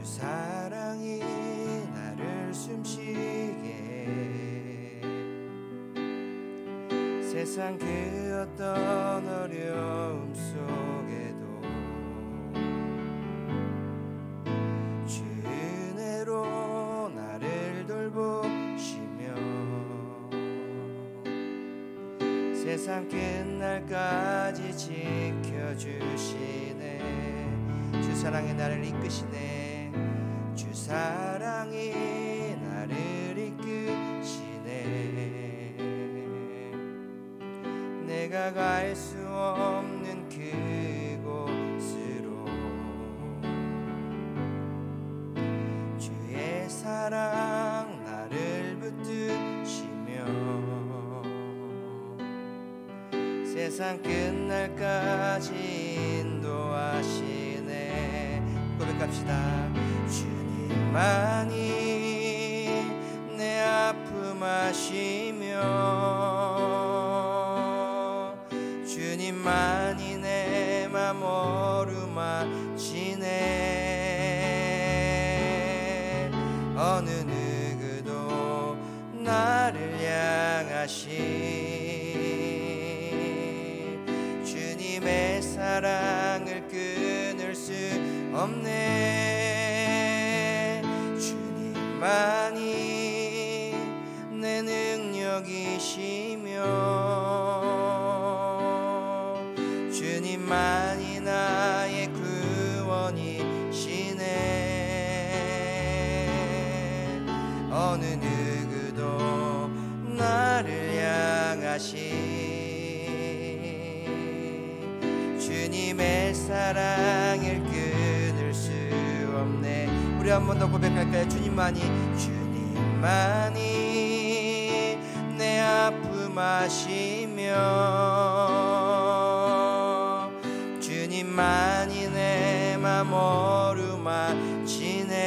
사랑이 나를 숨쉬게 세상 그 어떤 어려움 속에도 주 은혜로 나를 돌보시며 세상 끝날까지 지켜주시네. 주 사랑이 나를 이끄시네. 주 사랑이 나를 이끄시네. 내가 갈 수 없는 그곳으로 주의 사랑 나를 붙드시며 세상 끝날까지 인도하시네. 고백합시다. 주님만이 내 아픔 아시며 주님만이 내 맘 어루만지네. 어느 누구도 나를 향하시 주님의 사랑을 끊을 수 없네. 주님만이 내 능력이시며 주님만이 나의 구원이시네. 어느 누구도 나를 향하시 주님의 사랑을 끊을 수 없네. 우리 한 번 더 고백할까요? 주님만이 내 아픔 아시며 주님만이 내 맘 어루만지네.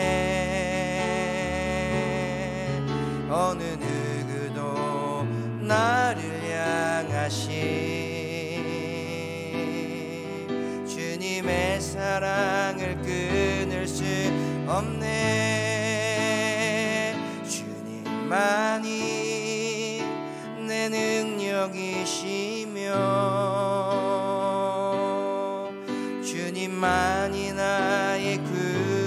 어느 누구도 나를 향하시 주님의 사랑을 끊을 수 없네. 주님만이 내 능력이시며 주님만이 나의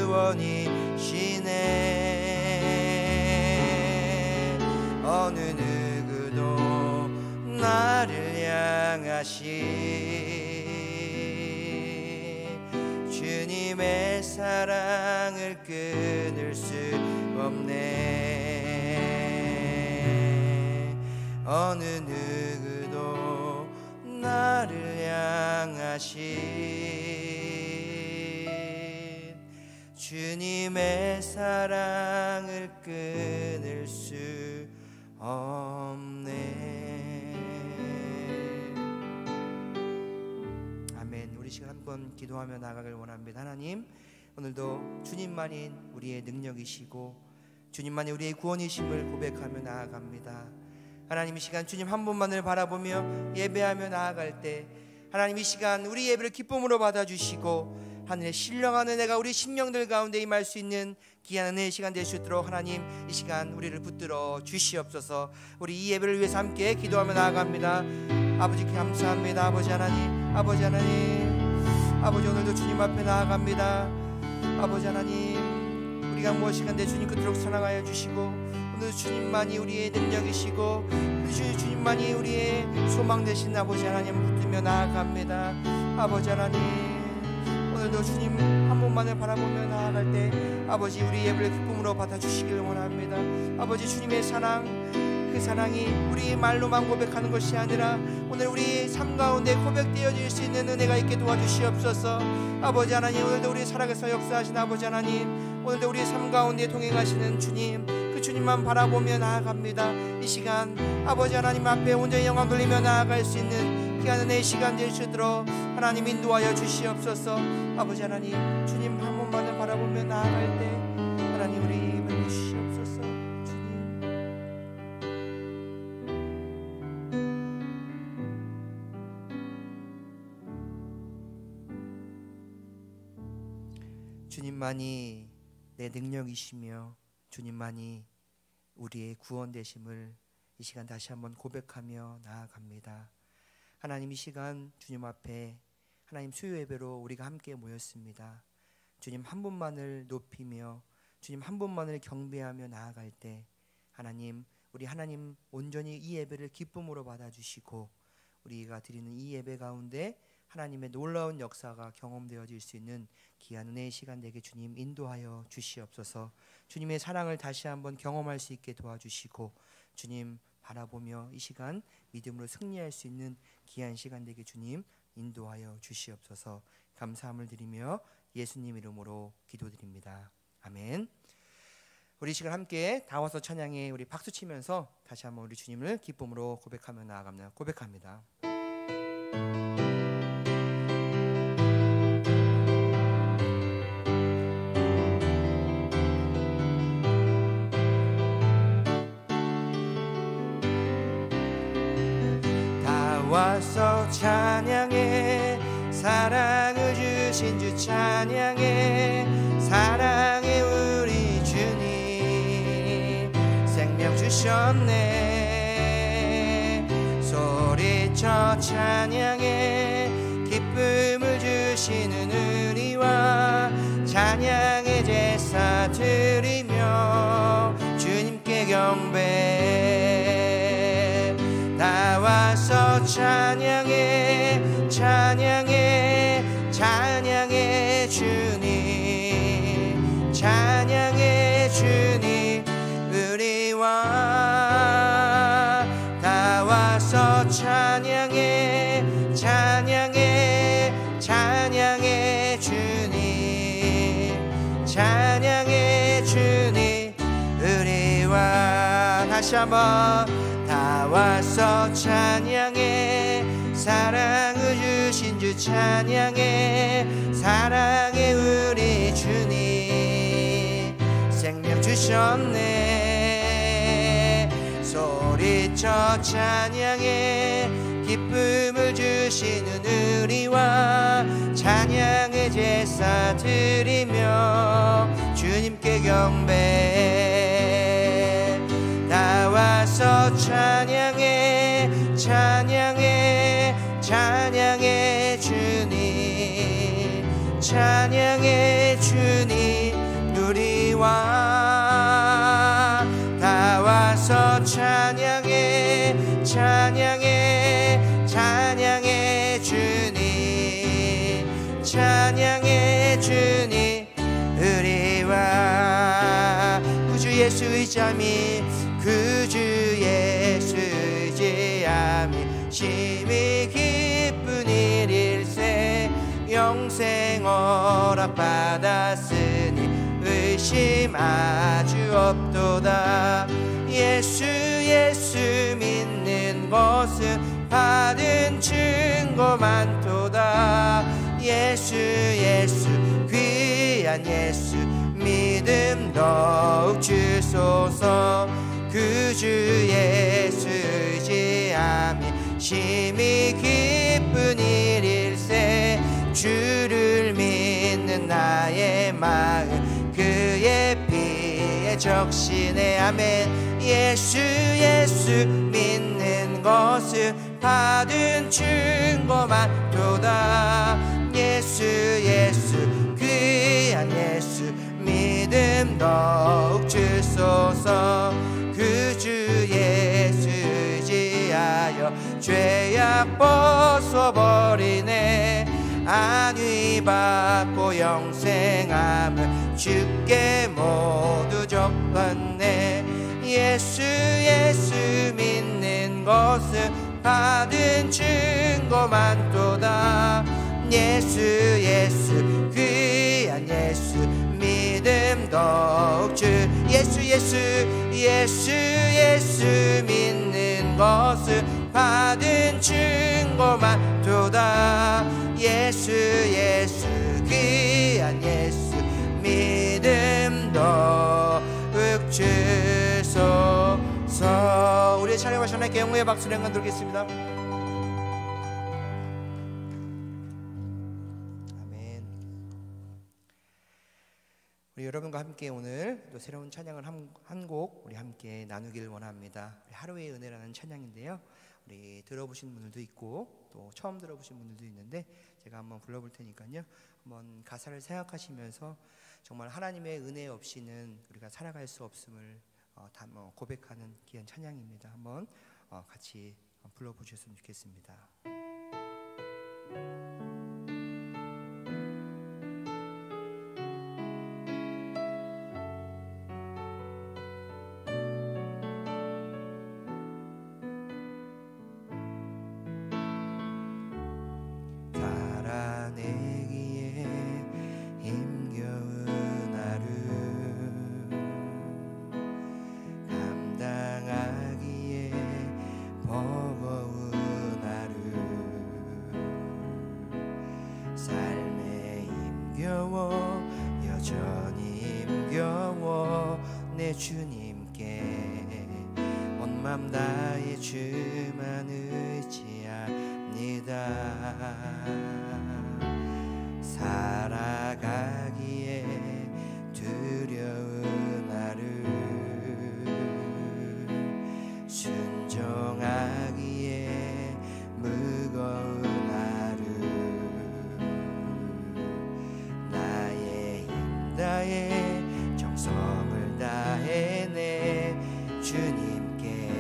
구원이시네. 어느 누구도 나를 향하시 주님의 사랑을 끊을 수 없네. 어느 누구도 나를 향하신 주님의 사랑을 끊을 수 없네. 아멘. 우리 시간 한번 기도하며 나가길 원합니다. 하나님, 오늘도 주님만이 우리의 능력이시고 주님만이 우리의 구원이심을 고백하며 나아갑니다. 하나님, 이 시간 주님 한 분만을 바라보며 예배하며 나아갈 때 하나님, 이 시간 우리 예배를 기쁨으로 받아주시고 하늘의 신령한 은혜가 우리 심령들 가운데 임할 수 있는 귀한 은혜의 시간 될 수 있도록 하나님, 이 시간 우리를 붙들어 주시옵소서. 우리 이 예배를 위해서 함께 기도하며 나아갑니다. 아버지 감사합니다. 아버지 하나님, 아버지 하나님, 아버지 오늘도 주님 앞에 나아갑니다. 아버지 하나님, 우리가 무엇이간데 주님 그토록 사랑하여 주시고 오늘 주님만이 우리의 능력이시고 주님만이 우리의 소망 되신 아버지 하나님 붙들며 나아갑니다. 아버지 하나님, 오늘도 주님 한 분만을 바라보며 나아갈 때 아버지 우리 예배를 기쁨으로 받아주시길 원합니다. 아버지 주님의 사랑, 그 사랑이 우리 말로만 고백하는 것이 아니라 오늘 우리 삶 가운데 고백되어질 수 있는 은혜가 있게 도와주시옵소서. 아버지 하나님, 오늘도 우리 살아계서 역사하신 아버지 하나님, 오늘도 우리 삶 가운데 동행하시는 주님, 그 주님만 바라보며 나아갑니다. 이 시간 아버지 하나님 앞에 온전히 영광 돌리며 나아갈 수 있는 귀한 은혜의 시간 될 수 있도록 하나님 인도하여 주시옵소서. 아버지 하나님, 주님 한 분만을 바라보며 나아갈 때 하나님 우리 입을 주시옵소서. 주님, 주님만이 내 능력이시며 주님만이 우리의 구원 되심을 이 시간 다시 한번 고백하며 나아갑니다. 하나님, 이 시간 주님 앞에 하나님 수요 예배로 우리가 함께 모였습니다. 주님 한 분만을 높이며 주님 한 분만을 경배하며 나아갈 때 하나님, 우리 하나님 온전히 이 예배를 기쁨으로 받아주시고 우리가 드리는 이 예배 가운데 하나님의 놀라운 역사가 경험되어질 수 있는 귀한 은혜의 시간 되게 주님 인도하여 주시옵소서. 주님의 사랑을 다시 한번 경험할 수 있게 도와주시고 주님 바라보며 이 시간 믿음으로 승리할 수 있는 귀한 시간 되게 주님 인도하여 주시옵소서. 감사함을 드리며 예수님 이름으로 기도드립니다. 아멘. 우리 시간 함께 다와서 찬양에 우리 박수 치면서 다시 한번 우리 주님을 기쁨으로 고백하며 나아갑니다. 고백합니다. 다와서 찬양해 사랑을 주신 주 찬양해 사랑해 우리 주님 생명 주셨네 소리쳐 찬양해 기쁨을 주시는 우리와 찬양의 제사 드리며 주님께 경배 나와서 찬양해 찬양해 찬양해 주님 찬양해 주님 우리와 나와서 찬양해 찬양해 찬양해 주님 찬양해 주님 우리와 다시 한번 나와서 찬양해 사랑을 주신 주 찬양해 사랑해 우리 주님 생명 주셨네 소리쳐 찬양해 기쁨을 주시는 우리와 찬양의 제사 드리며 주님께 경배 나와서 찬양해 찬양해 찬양해 주님 찬양해 주님 우리와 나와서 찬양해 찬양해 찬양해 주님 찬양해 주님 우리와 구주 예수 의지함이 구주 예수 의지함이 심히 기쁜 일일세 영생 허락받았으니 의심 아주 없도다 예수 예수 믿는 것은 받은 증거 많도다 예수 예수 귀한 예수 믿음 더욱 주소서 구주 예수 의지함이 심히 기쁜 일일세 주를 믿는 나의 마음 그의 피에 적시네 아멘 예수 예수 믿는 것은 받은 증거 많도다 예수 예수 귀한 예수 믿음 더욱 주소서 구주 예수 의지하여 죄악 벗어버리네 안위 받고 영생함을 주께 모두 접었네 예수 예수 믿는 것은 받은 증거 많도다 예수 예수 귀한 예수 믿음 더욱 주 예수 예수 예수 예수 믿는 것은 받은 증거 많도다 예수 예수 귀한 예수 믿음 더욱 주소서 우리의 찬양과 전에 영광의 박수를 한번 드리겠습니다. 여러분과 함께 오늘 또 새로운 찬양을 한 곡 우리 함께 나누기를 원합니다. 하루의 은혜라는 찬양인데요, 우리 들어보신 분들도 있고 또 처음 들어보신 분들도 있는데 제가 한번 불러볼 테니까요, 한번 가사를 생각하시면서 정말 하나님의 은혜 없이는 우리가 살아갈 수 없음을 고백하는 귀한 찬양입니다. 한번 같이 불러보셨으면 좋겠습니다. 살아내기에 힘겨운 하루, 감당하기에 버거운 하루, 삶에 힘겨워 여전히 힘겨워 내 주님께 온 맘 다해 주만 의지합니다. 살아가기에 두려운 하루, 순종하기에 무거운 하루, 나의 힘 다해 정성을 다해 내 주님께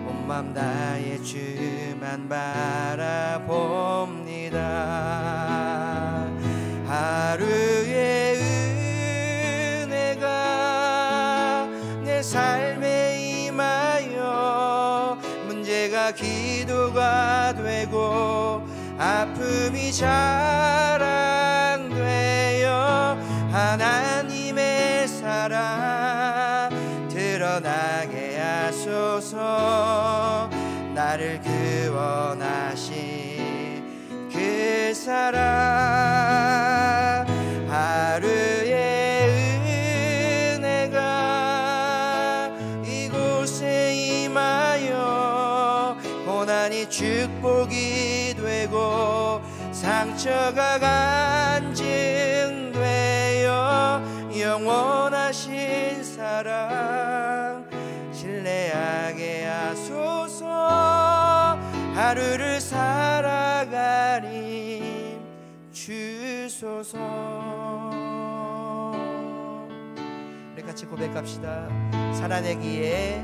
온 맘 다해 주만 바라봅니다. 하루의 은혜가 내 삶에 임하여 문제가 기도가 되고 아픔이 자랑되어 하나님의 사랑 드러나게 하소서. 나를 구원하신 그 사랑, 하루의 은혜가 이곳에 임하여 고난이 축복이 되고 상처가 간증되어 영원하신 사랑 신뢰하게 하소서. 하루를 살아가니 주소서. 우리 같이 고백합시다. 살아내기에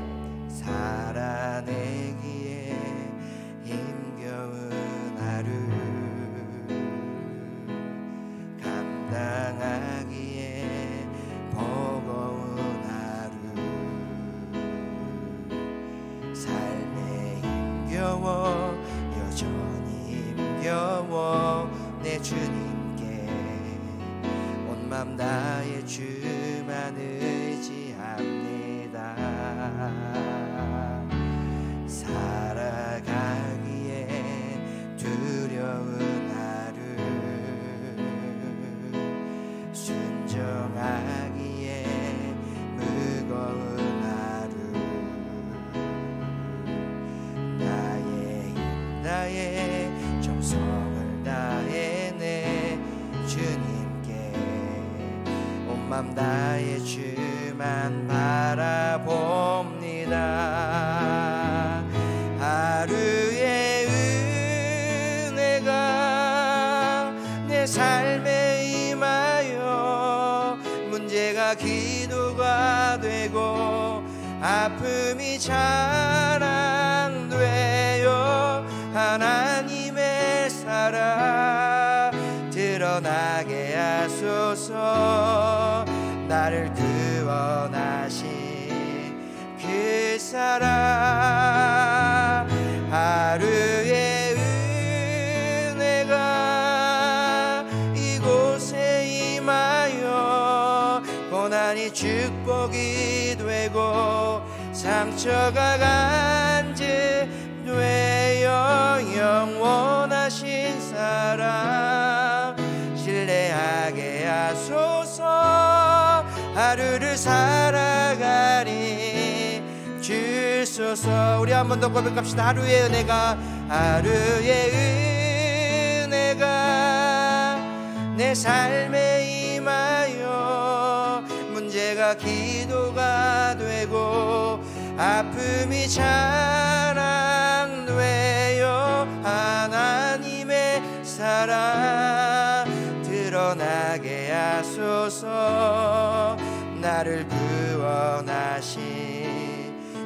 힘겨운 하루, 감당하기에 버거운 하루, 삶에 힘겨워 여전히 힘겨워 내 주님께 온 맘 다해 주만 의지합니다. 살아가기에 두려운 하루, 순종하기에 무거운 하루, 나의 힘 다해 정성을 다해 내 주님께 온 맘 다해 주만 바라봅니다. 하루의 은혜가 내 삶에 임하여 문제가 기도가 되고 아픔이 자랑되어 하나님의 사랑 드러나게 하소서. 나를 구원하신 그 사랑, 하루의 은혜가 이곳에 임하여 고난이 축복이 되고 상처가 간증되어 영원하신 사랑 신뢰하게 하소서. 하루를 살아가니 주소서. 우리 한 번 더 고백합시다. 하루의 은혜가 내 삶에 임하여 내가 기도가 되고 아픔이 자랑되어 하나님의 사랑 드러나게 하소서. 나를 구원하신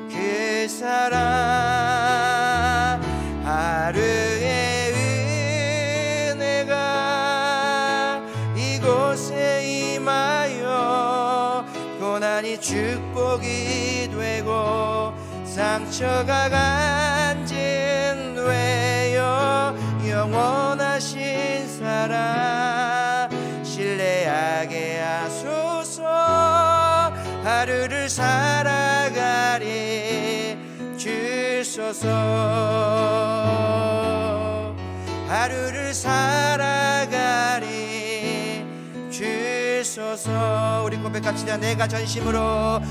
그 사랑 하루의 은혜가 이곳에 임하여 고난이 축복이 되고 상처가 간증되어 영원하신 사랑 신뢰하게 하소서. 하루를 살아가리 주소서. 하루를 살아가리 주소서. 우리 고백합시다. 내가 전심으로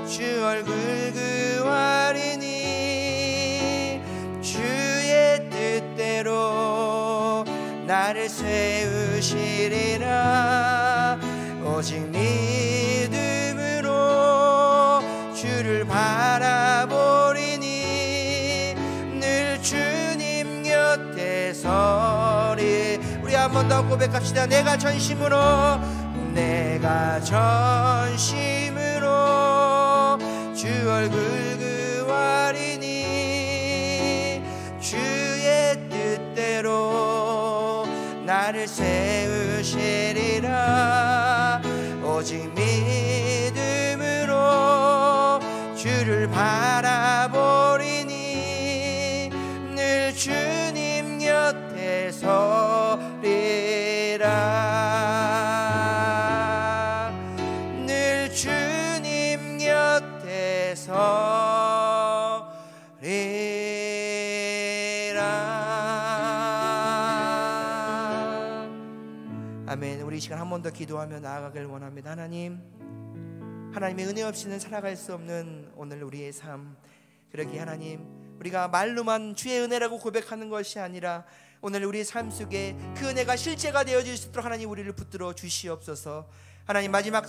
주 얼굴 구하리니 주의 뜻대로 나를 세우시리라. 오직 믿음으로 주를 바라보리니 늘 주님 곁에 서리. 우리 한 번 더 고백합시다. 내가 전심으로 주 얼굴 구하리니 주의 뜻대로 나를 세우시리라. 오직 믿음으로 주를 바라보리니 늘 주님 곁에 서리라. 늘 주님 곁에 서리라. 아멘. 우리 이 시간 한 번 더 기도하며 나아가길 원합니다. 하나님의 은혜 없이는 살아갈 수 없는 오늘 우리의 삶, 그렇게 하나님 우리가 말로만 주의 은혜라고 고백하는 것이 아니라 오늘 우리의 삶 속에 그 은혜가 실제가 되어질 수 있도록 하나님 우리를 붙들어 주시옵소서. 하나님 마지막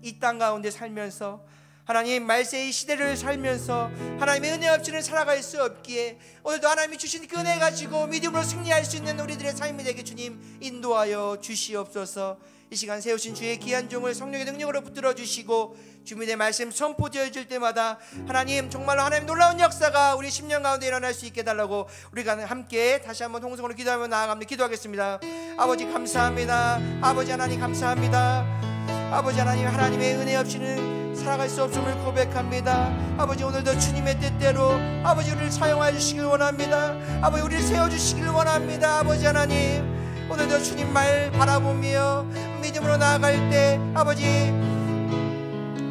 이 땅 가운데 살면서 하나님 말세의 시대를 살면서 하나님의 은혜 없이는 살아갈 수 없기에 오늘도 하나님이 주신 그 은혜 가지고 믿음으로 승리할 수 있는 우리들의 삶이 되게 주님 인도하여 주시옵소서. 이 시간 세우신 주의 귀한 종을 성령의 능력으로 붙들어 주시고 주님의 말씀 선포되어질 때마다 하나님 정말로 하나님 놀라운 역사가 우리 10년 가운데 일어날 수 있게 해달라고 우리가 함께 다시 한번 통성으로 기도하며 나아갑니다. 기도하겠습니다. 아버지 감사합니다. 아버지 하나님 감사합니다. 아버지 하나님, 하나님의 은혜 없이는 살아갈 수 없음을 고백합니다. 아버지 오늘도 주님의 뜻대로 아버지 우리를 사용하여 주시길 원합니다. 아버지 우리를 세워주시길 원합니다. 아버지 하나님 오늘도 주님 말 바라보며 믿음으로 나아갈 때 아버지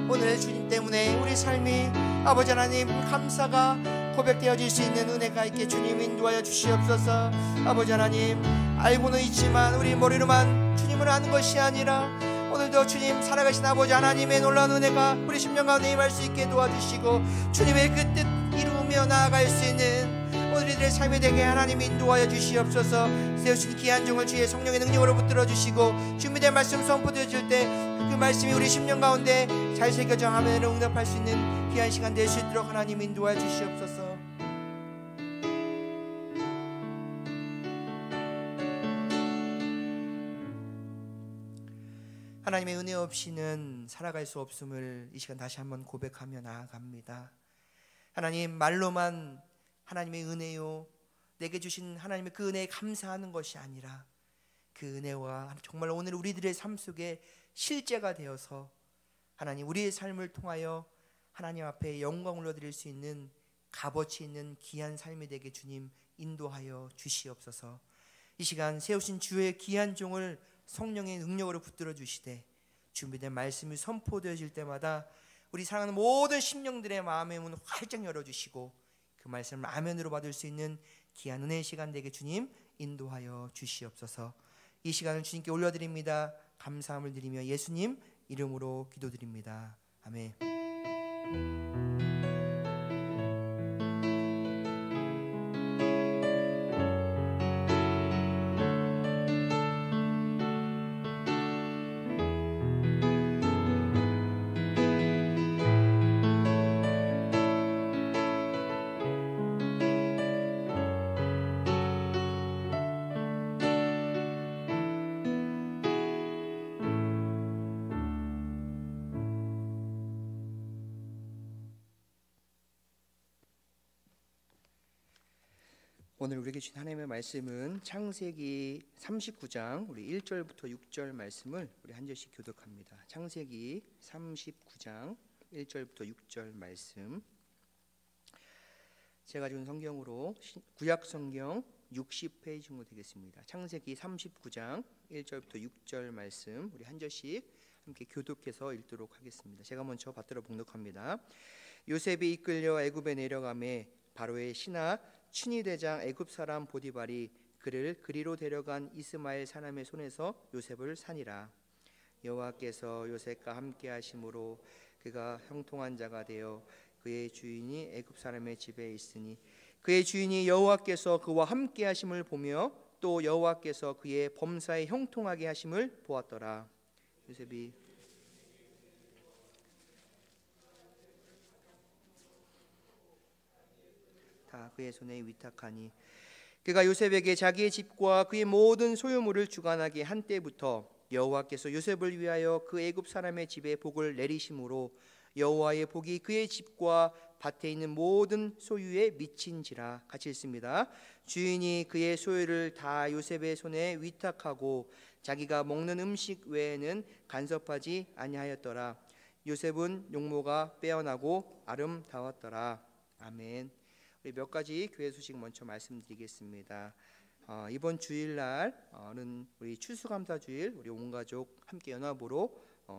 오늘 주님 때문에 우리 삶이 아버지 하나님 감사가 고백되어질 수 있는 은혜가 있게 주님 인도하여 주시옵소서. 아버지 하나님 알고는 있지만 우리 머리로만 주님을 아는 것이 아니라 오늘도 주님 살아가신 아버지 하나님의 놀라운 은혜가 우리 심령 가운데 임할 수 있게 도와주시고 주님의 그 뜻 이루며 나아갈 수 있는 우리들의 삶이 되게 하나님 인도하여 주시옵소서. 세우신 귀한 종을 주의 성령의 능력으로 붙들어 주시고 준비된 말씀 선포되어질 때 그 말씀이 우리 심령 가운데 잘 새겨져 하면은 응답할 수 있는 귀한 시간 될 수 있도록 하나님 인도하여 주시옵소서. 하나님의 은혜 없이는 살아갈 수 없음을 이 시간 다시 한번 고백하며 나아갑니다. 하나님 말로만 하나님의 은혜요 내게 주신 하나님의 그 은혜에 감사하는 것이 아니라 그 은혜와 정말 오늘 우리들의 삶 속에 실제가 되어서 하나님 우리의 삶을 통하여 하나님 앞에 영광을 올려드릴 수 있는 값어치 있는 귀한 삶이 되게 주님 인도하여 주시옵소서. 이 시간 세우신 주의 귀한 종을 성령의 능력으로 붙들어 주시되 준비된 말씀이 선포되어질 때마다 우리 사랑하는 모든 심령들의 마음의 문을 활짝 열어주시고 그 말씀을 아멘으로 받을 수 있는 귀한 은혜의 시간 되게 주님 인도하여 주시옵소서. 이 시간을 주님께 올려드립니다. 감사함을 드리며 예수님 이름으로 기도드립니다. 아멘. 오늘 우리에게 주신 하나님의 말씀은 창세기 39장 우리 1절부터 6절 말씀을 우리 한 절씩 교독합니다. 창세기 39장 1절부터 6절 말씀. 제가 준 성경으로 구약 성경 60페이지 정도 되겠습니다. 창세기 39장 1절부터 6절 말씀 우리 한 절씩 함께 교독해서 읽도록 하겠습니다. 제가 먼저 받들어 봉독합니다. 요셉이 이끌려 애굽에 내려가매 바로의 신하 친위대장 애굽 사람 보디발이 그를 그리로 데려간 이스마엘 사람의 손에서 요셉을 산이라. 여호와께서 요셉과 함께 하심으로 그가 형통한 자가 되어 그의 주인이 애굽 사람의 집에 있으니 그의 주인이 여호와께서 그와 함께 하심을 보며 또 여호와께서 그의 범사에 형통하게 하심을 보았더라. 요셉이 다 그의 손에 위탁하니 그가 요셉에게 자기의 집과 그의 모든 소유물을 주관하게 한 때부터 여호와께서 요셉을 위하여 그 애굽 사람의 집에 복을 내리심으로 여호와의 복이 그의 집과 밭에 있는 모든 소유에 미친지라. 같이 읽습니다. 주인이 그의 소유를 다 요셉의 손에 위탁하고 자기가 먹는 음식 외에는 간섭하지 아니하였더라. 요셉은 용모가 빼어나고 아름다웠더라. 아멘. 우리 몇 가지 교회 소식 먼저 말씀드리겠습니다. 이번 주일날은 우리 추수감사주일 우리 온 가족 함께 연합으로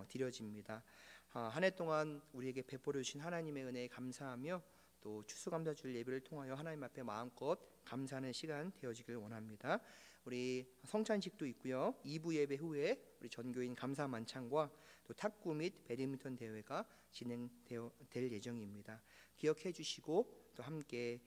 드려집니다. 한 해 동안 우리에게 베풀어 주신 하나님의 은혜에 감사하며 또 추수감사주일 예배를 통하여 하나님 앞에 마음껏 감사하는 시간 되어지길 원합니다. 우리 성찬식도 있고요. 2부 예배 후에 우리 전교인 감사 만찬과 또 탁구 및 배드민턴 대회가 진행될 예정입니다. 기억해 주시고 또 함께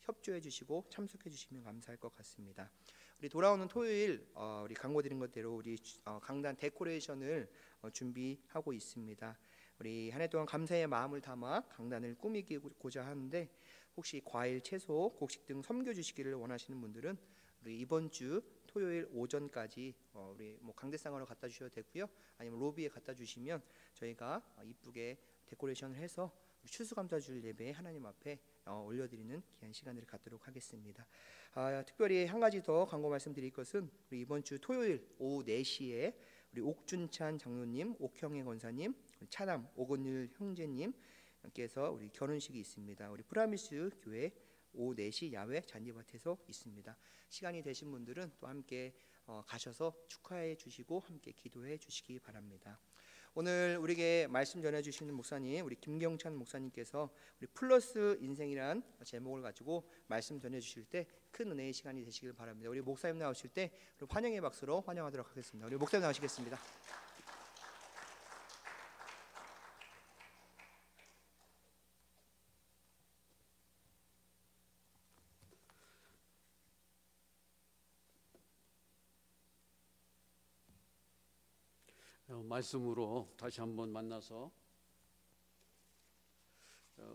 협조해 주시고 참석해 주시면 감사할 것 같습니다. 우리 돌아오는 토요일 우리 광고드린 것대로 우리 강단 데코레이션을 준비하고 있습니다. 우리 한 해 동안 감사의 마음을 담아 강단을 꾸미고자 하는데 혹시 과일, 채소, 곡식 등 섬겨 주시기를 원하시는 분들은 우리 이번 주 토요일 오전까지 우리 강대상으로 갖다 주셔도 되고요. 아니면 로비에 갖다 주시면 저희가 이쁘게 데코레이션을 해서 추수감사주일 예배에 하나님 앞에 올려드리는 귀한 시간을 갖도록 하겠습니다. 특별히 한 가지 더 광고 말씀드릴 것은 우리 이번 주 토요일 오후 4시에 우리 옥준찬 장로님, 옥형애 권사님, 차남 오건율 형제님께서 우리 결혼식이 있습니다. 우리 프라미스 교회 오후 4시 야외 잔디밭에서 있습니다. 시간이 되신 분들은 또 함께 가셔서 축하해 주시고 함께 기도해 주시기 바랍니다. 오늘 우리에게 말씀 전해주시는 목사님, 우리 김경찬 목사님께서 우리 플러스 인생이란 제목을 가지고 말씀 전해주실 때 큰 은혜의 시간이 되시길 바랍니다. 우리 목사님 나오실 때 환영의 박수로 환영하도록 하겠습니다. 우리 목사님 나오시겠습니다. 말씀으로 다시 한번 만나서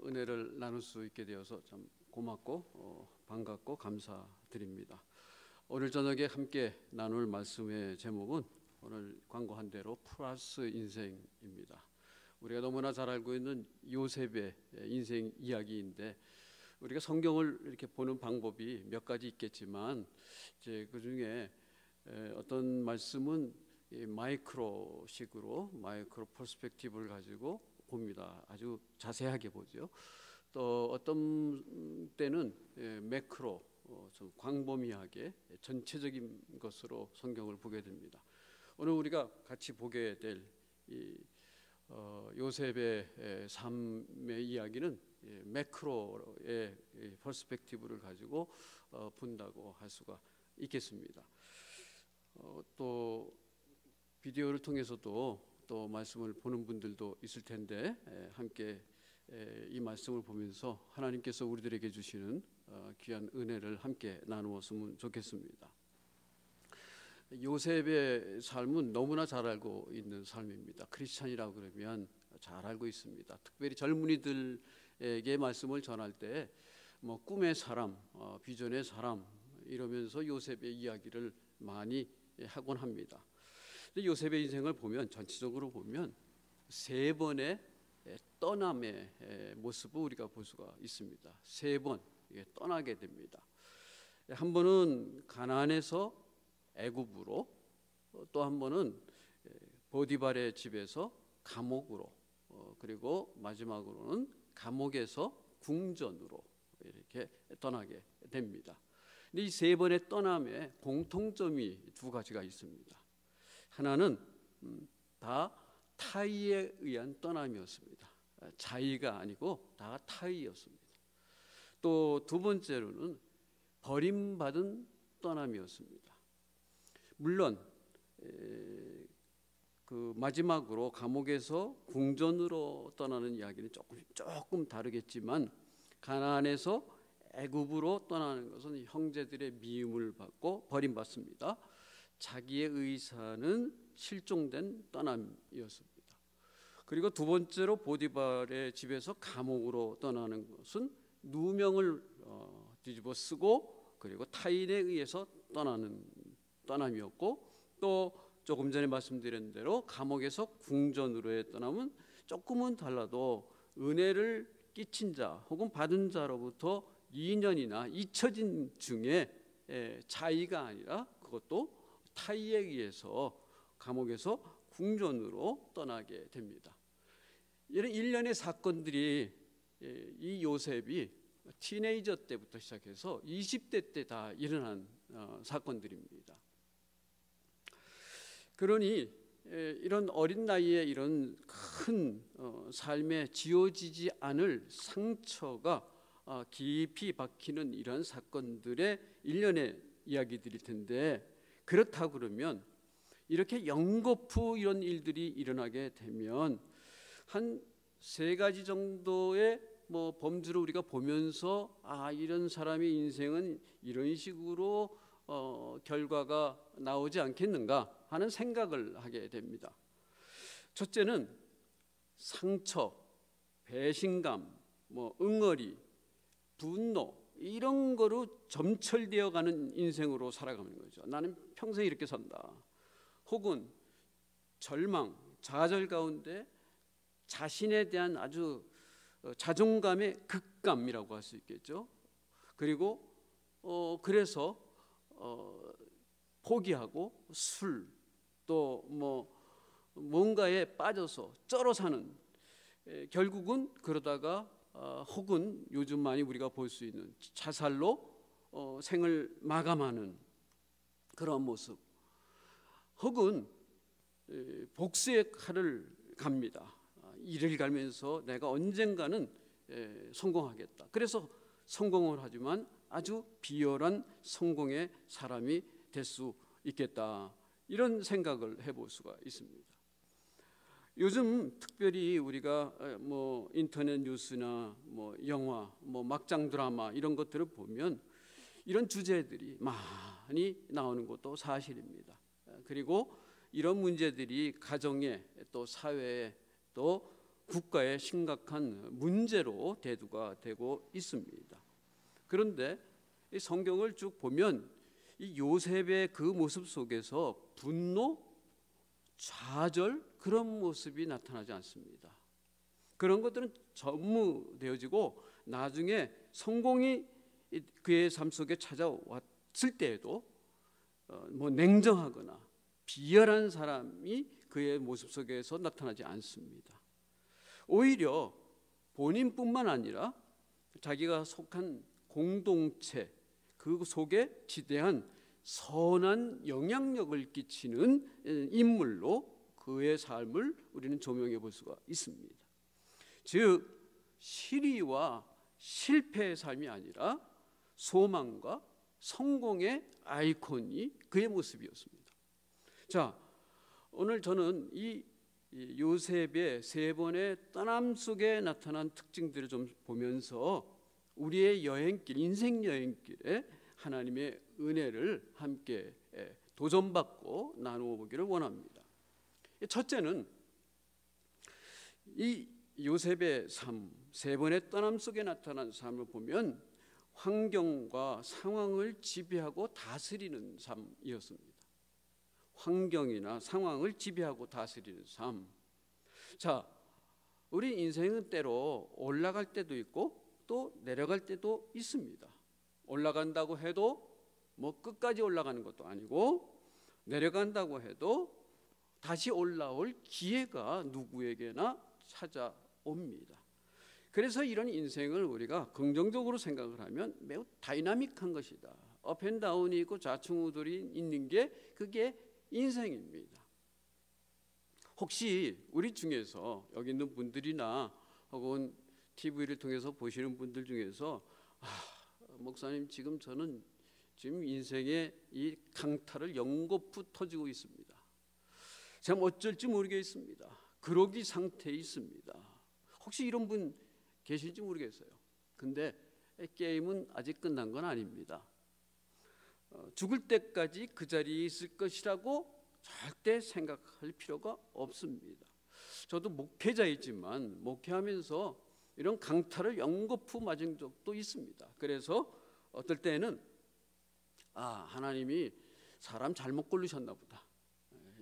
은혜를 나눌 수 있게 되어서 참 고맙고 반갑고 감사드립니다. 오늘 저녁에 함께 나눌 말씀의 제목은 오늘 광고한 대로 플러스 인생입니다. 우리가 너무나 잘 알고 있는 요셉의 인생 이야기인데 우리가 성경을 이렇게 보는 방법이 몇 가지 있겠지만 이제 그 중에 어떤 말씀은 마이크로식으로 마이크로 퍼스펙티브를 가지고 봅니다. 아주 자세하게 보죠. 또 어떤 때는 매크로 좀 광범위하게 전체적인 것으로 성경을 보게 됩니다. 오늘 우리가 같이 보게 될 요셉의 삶의 이야기는 매크로의 퍼스펙티브를 가지고 본다고 할 수가 있겠습니다. 또 비디오를 통해서도 또 말씀을 보는 분들도 있을 텐데 함께 이 말씀을 보면서 하나님께서 우리들에게 주시는 귀한 은혜를 함께 나누었으면 좋겠습니다. 요셉의 삶은 너무나 잘 알고 있는 삶입니다. 크리스찬이라고 그러면 잘 알고 있습니다. 특별히 젊은이들에게 말씀을 전할 때 꿈의 사람, 비전의 사람 이러면서 요셉의 이야기를 많이 하곤 합니다. 요셉의 인생을 보면 전체적으로 보면 세 번의 떠남의 모습을 우리가 볼 수가 있습니다. 세 번 떠나게 됩니다. 한 번은 가나안에서 애굽으로, 또 한 번은 보디발의 집에서 감옥으로, 그리고 마지막으로는 감옥에서 궁전으로 이렇게 떠나게 됩니다. 이 세 번의 떠남에 공통점이 두 가지가 있습니다. 하나는 다 타의에 의한 떠남이었습니다. 자의가 아니고 다 타의였습니다. 또 두 번째로는 버림받은 떠남이었습니다. 물론 그 마지막으로 감옥에서 궁전으로 떠나는 이야기는 조금 다르겠지만, 가나안에서 애굽으로 떠나는 것은 형제들의 미움을 받고 버림받습니다. 자기의 의사는 실종된 떠남이었습니다. 그리고 두 번째로 보디발의 집에서 감옥으로 떠나는 것은 누명을 뒤집어 쓰고 그리고 타인에 의해서 떠나는 떠남이었고, 또 조금 전에 말씀드린 대로 감옥에서 궁전으로의 떠남은 조금은 달라도 은혜를 끼친 자 혹은 받은 자로부터 2년이나 잊혀진 중에 자의가 아니라 그것도 타의에 의해서 감옥에서 궁전으로 떠나게 됩니다. 이런 일련의 사건들이 이 요셉이 티네이저 때부터 시작해서 20대 때 다 일어난 사건들입니다. 그러니 이런 어린 나이에 이런 큰 삶에 지워지지 않을 상처가 깊이 박히는 이런 사건들의 일련의 이야기들일 텐데, 그렇다고 그러면 이렇게 연거푸 이런 일들이 일어나게 되면 한 세 가지 정도의 범주를 우리가 보면서 이런 사람의 인생은 이런 식으로 결과가 나오지 않겠는가 하는 생각을 하게 됩니다. 첫째는 상처, 배신감, 응어리, 분노 이런 거로 점철되어 가는 인생으로 살아가는 거죠. 나는 평생 이렇게 산다. 혹은 절망, 좌절 가운데 자신에 대한 아주 자존감의 극감이라고 할 수 있겠죠. 그리고 그래서 포기하고 술, 또 뭔가에 빠져서 쩔어 사는, 결국은 그러다가 혹은 요즘 많이 우리가 볼 수 있는 자살로 생을 마감하는 그런 모습, 혹은 복수의 칼을 갑니다. 이를 갈면서 내가 언젠가는 성공하겠다. 그래서 성공을 하지만 아주 비열한 성공의 사람이 될 수 있겠다. 이런 생각을 해볼 수가 있습니다. 요즘 특별히 우리가 인터넷 뉴스나 영화, 막장 드라마 이런 것들을 보면 이런 주제들이 많이 나오는 것도 사실입니다. 그리고 이런 문제들이 가정에 또 사회에 또 국가의 심각한 문제로 대두가 되고 있습니다. 그런데 이 성경을 쭉 보면 이 요셉의 그 모습 속에서 분노, 좌절 그런 모습이 나타나지 않습니다. 그런 것들은 전무되어지고 나중에 성공이 그의 삶 속에 찾아왔을 때에도 냉정하거나 비열한 사람이 그의 모습 속에서 나타나지 않습니다. 오히려 본인뿐만 아니라 자기가 속한 공동체 그 속에 지대한 선한 영향력을 끼치는 인물로 그의 삶을 우리는 조명해 볼 수가 있습니다. 즉 실의와 실패의 삶이 아니라 소망과 성공의 아이콘이 그의 모습이었습니다. 자, 오늘 저는 이 요셉의 세 번의 떠남 속에 나타난 특징들을 좀 보면서 우리의 여행길, 인생 여행길에 하나님의 은혜를 함께 도전받고 나누어 보기를 원합니다. 첫째는 이 요셉의 삶, 세 번의 떠남 속에 나타난 삶을 보면 환경과 상황을 지배하고 다스리는 삶이었습니다. 환경이나 상황을 지배하고 다스리는 삶. 자, 우리 인생은 때로 올라갈 때도 있고 또 내려갈 때도 있습니다. 올라간다고 해도 뭐 끝까지 올라가는 것도 아니고 내려간다고 해도 다시 올라올 기회가 누구에게나 찾아옵니다. 그래서 이런 인생을 우리가 긍정적으로 생각을 하면 매우 다이나믹한 것이다. 업앤다운이 있고 좌충우돌이 있는 게 그게 인생입니다. 혹시 우리 중에서 여기 있는 분들이나 혹은 TV를 통해서 보시는 분들 중에서 목사님 저는 지금 인생의 이 강타를 연거푸 터지고 있습니다. 참 어쩔지 모르겠습니다. 그러기 상태에 있습니다. 혹시 이런 분 계실지 모르겠어요. 근데 게임은 아직 끝난 건 아닙니다. 죽을 때까지 그 자리에 있을 것이라고 절대 생각할 필요가 없습니다. 저도 목회자이지만 목회하면서 이런 강타를 연거푸 맞은 적도 있습니다. 그래서 어떨 때는 하나님이 사람 잘못 고르셨나 보다.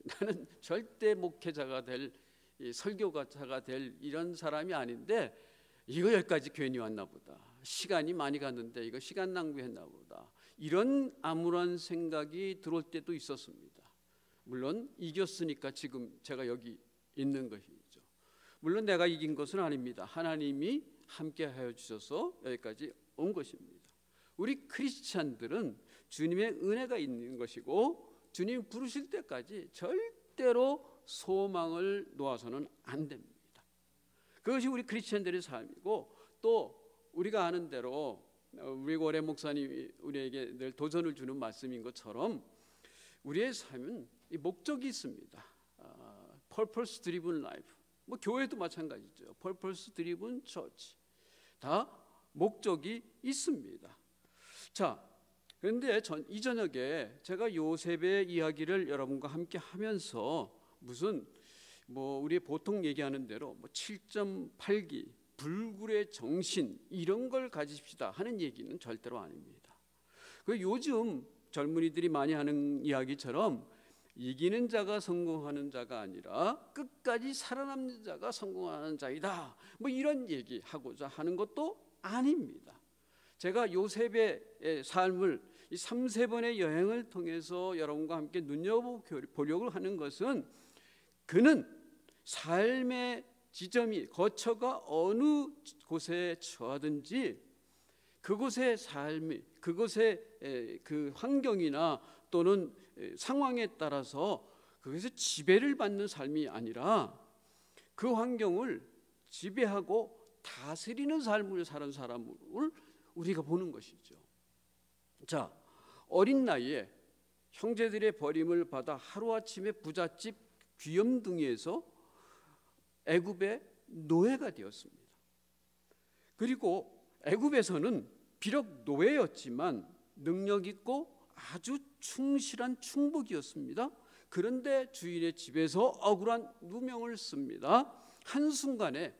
나는 절대 목회자가 될 설교가자가 될 이런 사람이 아닌데 이거 여기까지 괜히 왔나 보다. 시간이 많이 갔는데 이거 시간 낭비했나 보다. 이런 암울한 생각이 들어올 때도 있었습니다. 물론 이겼으니까 지금 제가 여기 있는 것이죠. 물론 내가 이긴 것은 아닙니다. 하나님이 함께하여 주셔서 여기까지 온 것입니다. 우리 크리스찬들은 주님의 은혜가 있는 것이고 주님 부르실 때까지 절대로 소망을 놓아서는 안 됩니다. 그것이 우리 크리스찬들의 삶이고, 또 우리가 아는 대로 우리 고래 목사님이 우리에게 늘 도전을 주는 말씀인 것처럼 우리의 삶은 이 목적이 있습니다. Purpose driven life. 뭐 교회도 마찬가지죠. Purpose driven church. 다 목적이 있습니다. 자, 그런데 이 저녁에 제가 요셉의 이야기를 여러분과 함께 하면서 무슨 우리 보통 얘기하는 대로 7.8기 불굴의 정신 이런 걸 가지십시다 하는 얘기는 절대로 아닙니다. 요즘 젊은이들이 많이 하는 이야기처럼 이기는 자가 성공하는 자가 아니라 끝까지 살아남는 자가 성공하는 자이다, 이런 얘기하고자 하는 것도 아닙니다. 제가 요셉의 삶을 이 3-4번의 여행을 통해서 여러분과 함께 눈여겨보려고 하는 것은 그는 삶의 지점이 거처가 어느 곳에 처하든지 그곳의 삶이 그곳의 그 환경이나 또는 상황에 따라서 그것에 지배를 받는 삶이 아니라 그 환경을 지배하고 다스리는 삶을 사는 사람을 우리가 보는 것이죠. 자, 어린 나이에 형제들의 버림을 받아 하루아침에 부잣집 귀염둥이에서 애굽의 노예가 되었습니다. 그리고 애굽에서는 비록 노예였지만 능력 있고 아주 충실한 충복이었습니다. 그런데 주인의 집에서 억울한 누명을 씁니다. 한순간에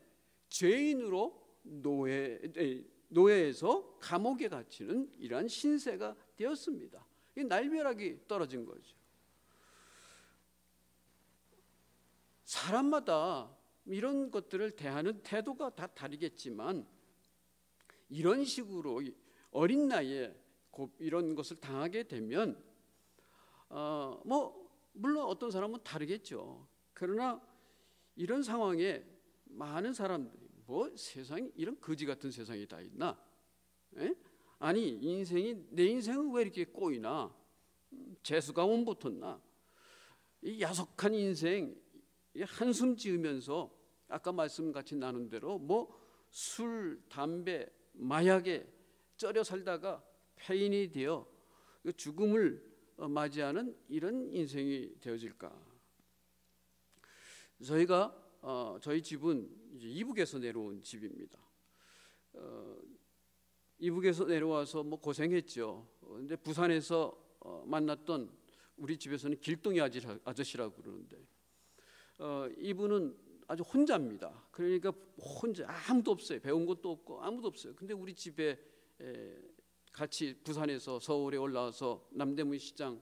죄인으로 노예에서 감옥에 갇히는 이러한 신세가 되었습니다. 이 날벼락이 떨어진 거죠. 사람마다 이런 것들을 대하는 태도가 다 다르겠지만 이런 식으로 어린 나이에 이런 것을 당하게 되면 물론 어떤 사람은 다르겠죠. 그러나 이런 상황에 많은 사람들이 세상에 이런 거지 같은 세상이 다 있나? 아니 내 인생은 왜 이렇게 꼬이나? 재수가 온 붙었나? 이 야속한 인생, 한숨 지으면서 아까 말씀같이 나눈 대로 술, 담배, 마약에 쩔여 살다가 폐인이 되어 죽음을 맞이하는 이런 인생이 되어질까? 저희 집은 이제 이북에서 내려온 집입니다. 이북에서 내려와서 고생했죠. 근데 부산에서 만났던 우리 집에서는 길동이 아저씨라고 그러는데 이분은 아주 혼자입니다. 그러니까 혼자, 아무도 없어요. 배운 것도 없고 아무도 없어요. 근데 우리 집에 같이 부산에서 서울에 올라와서 남대문 시장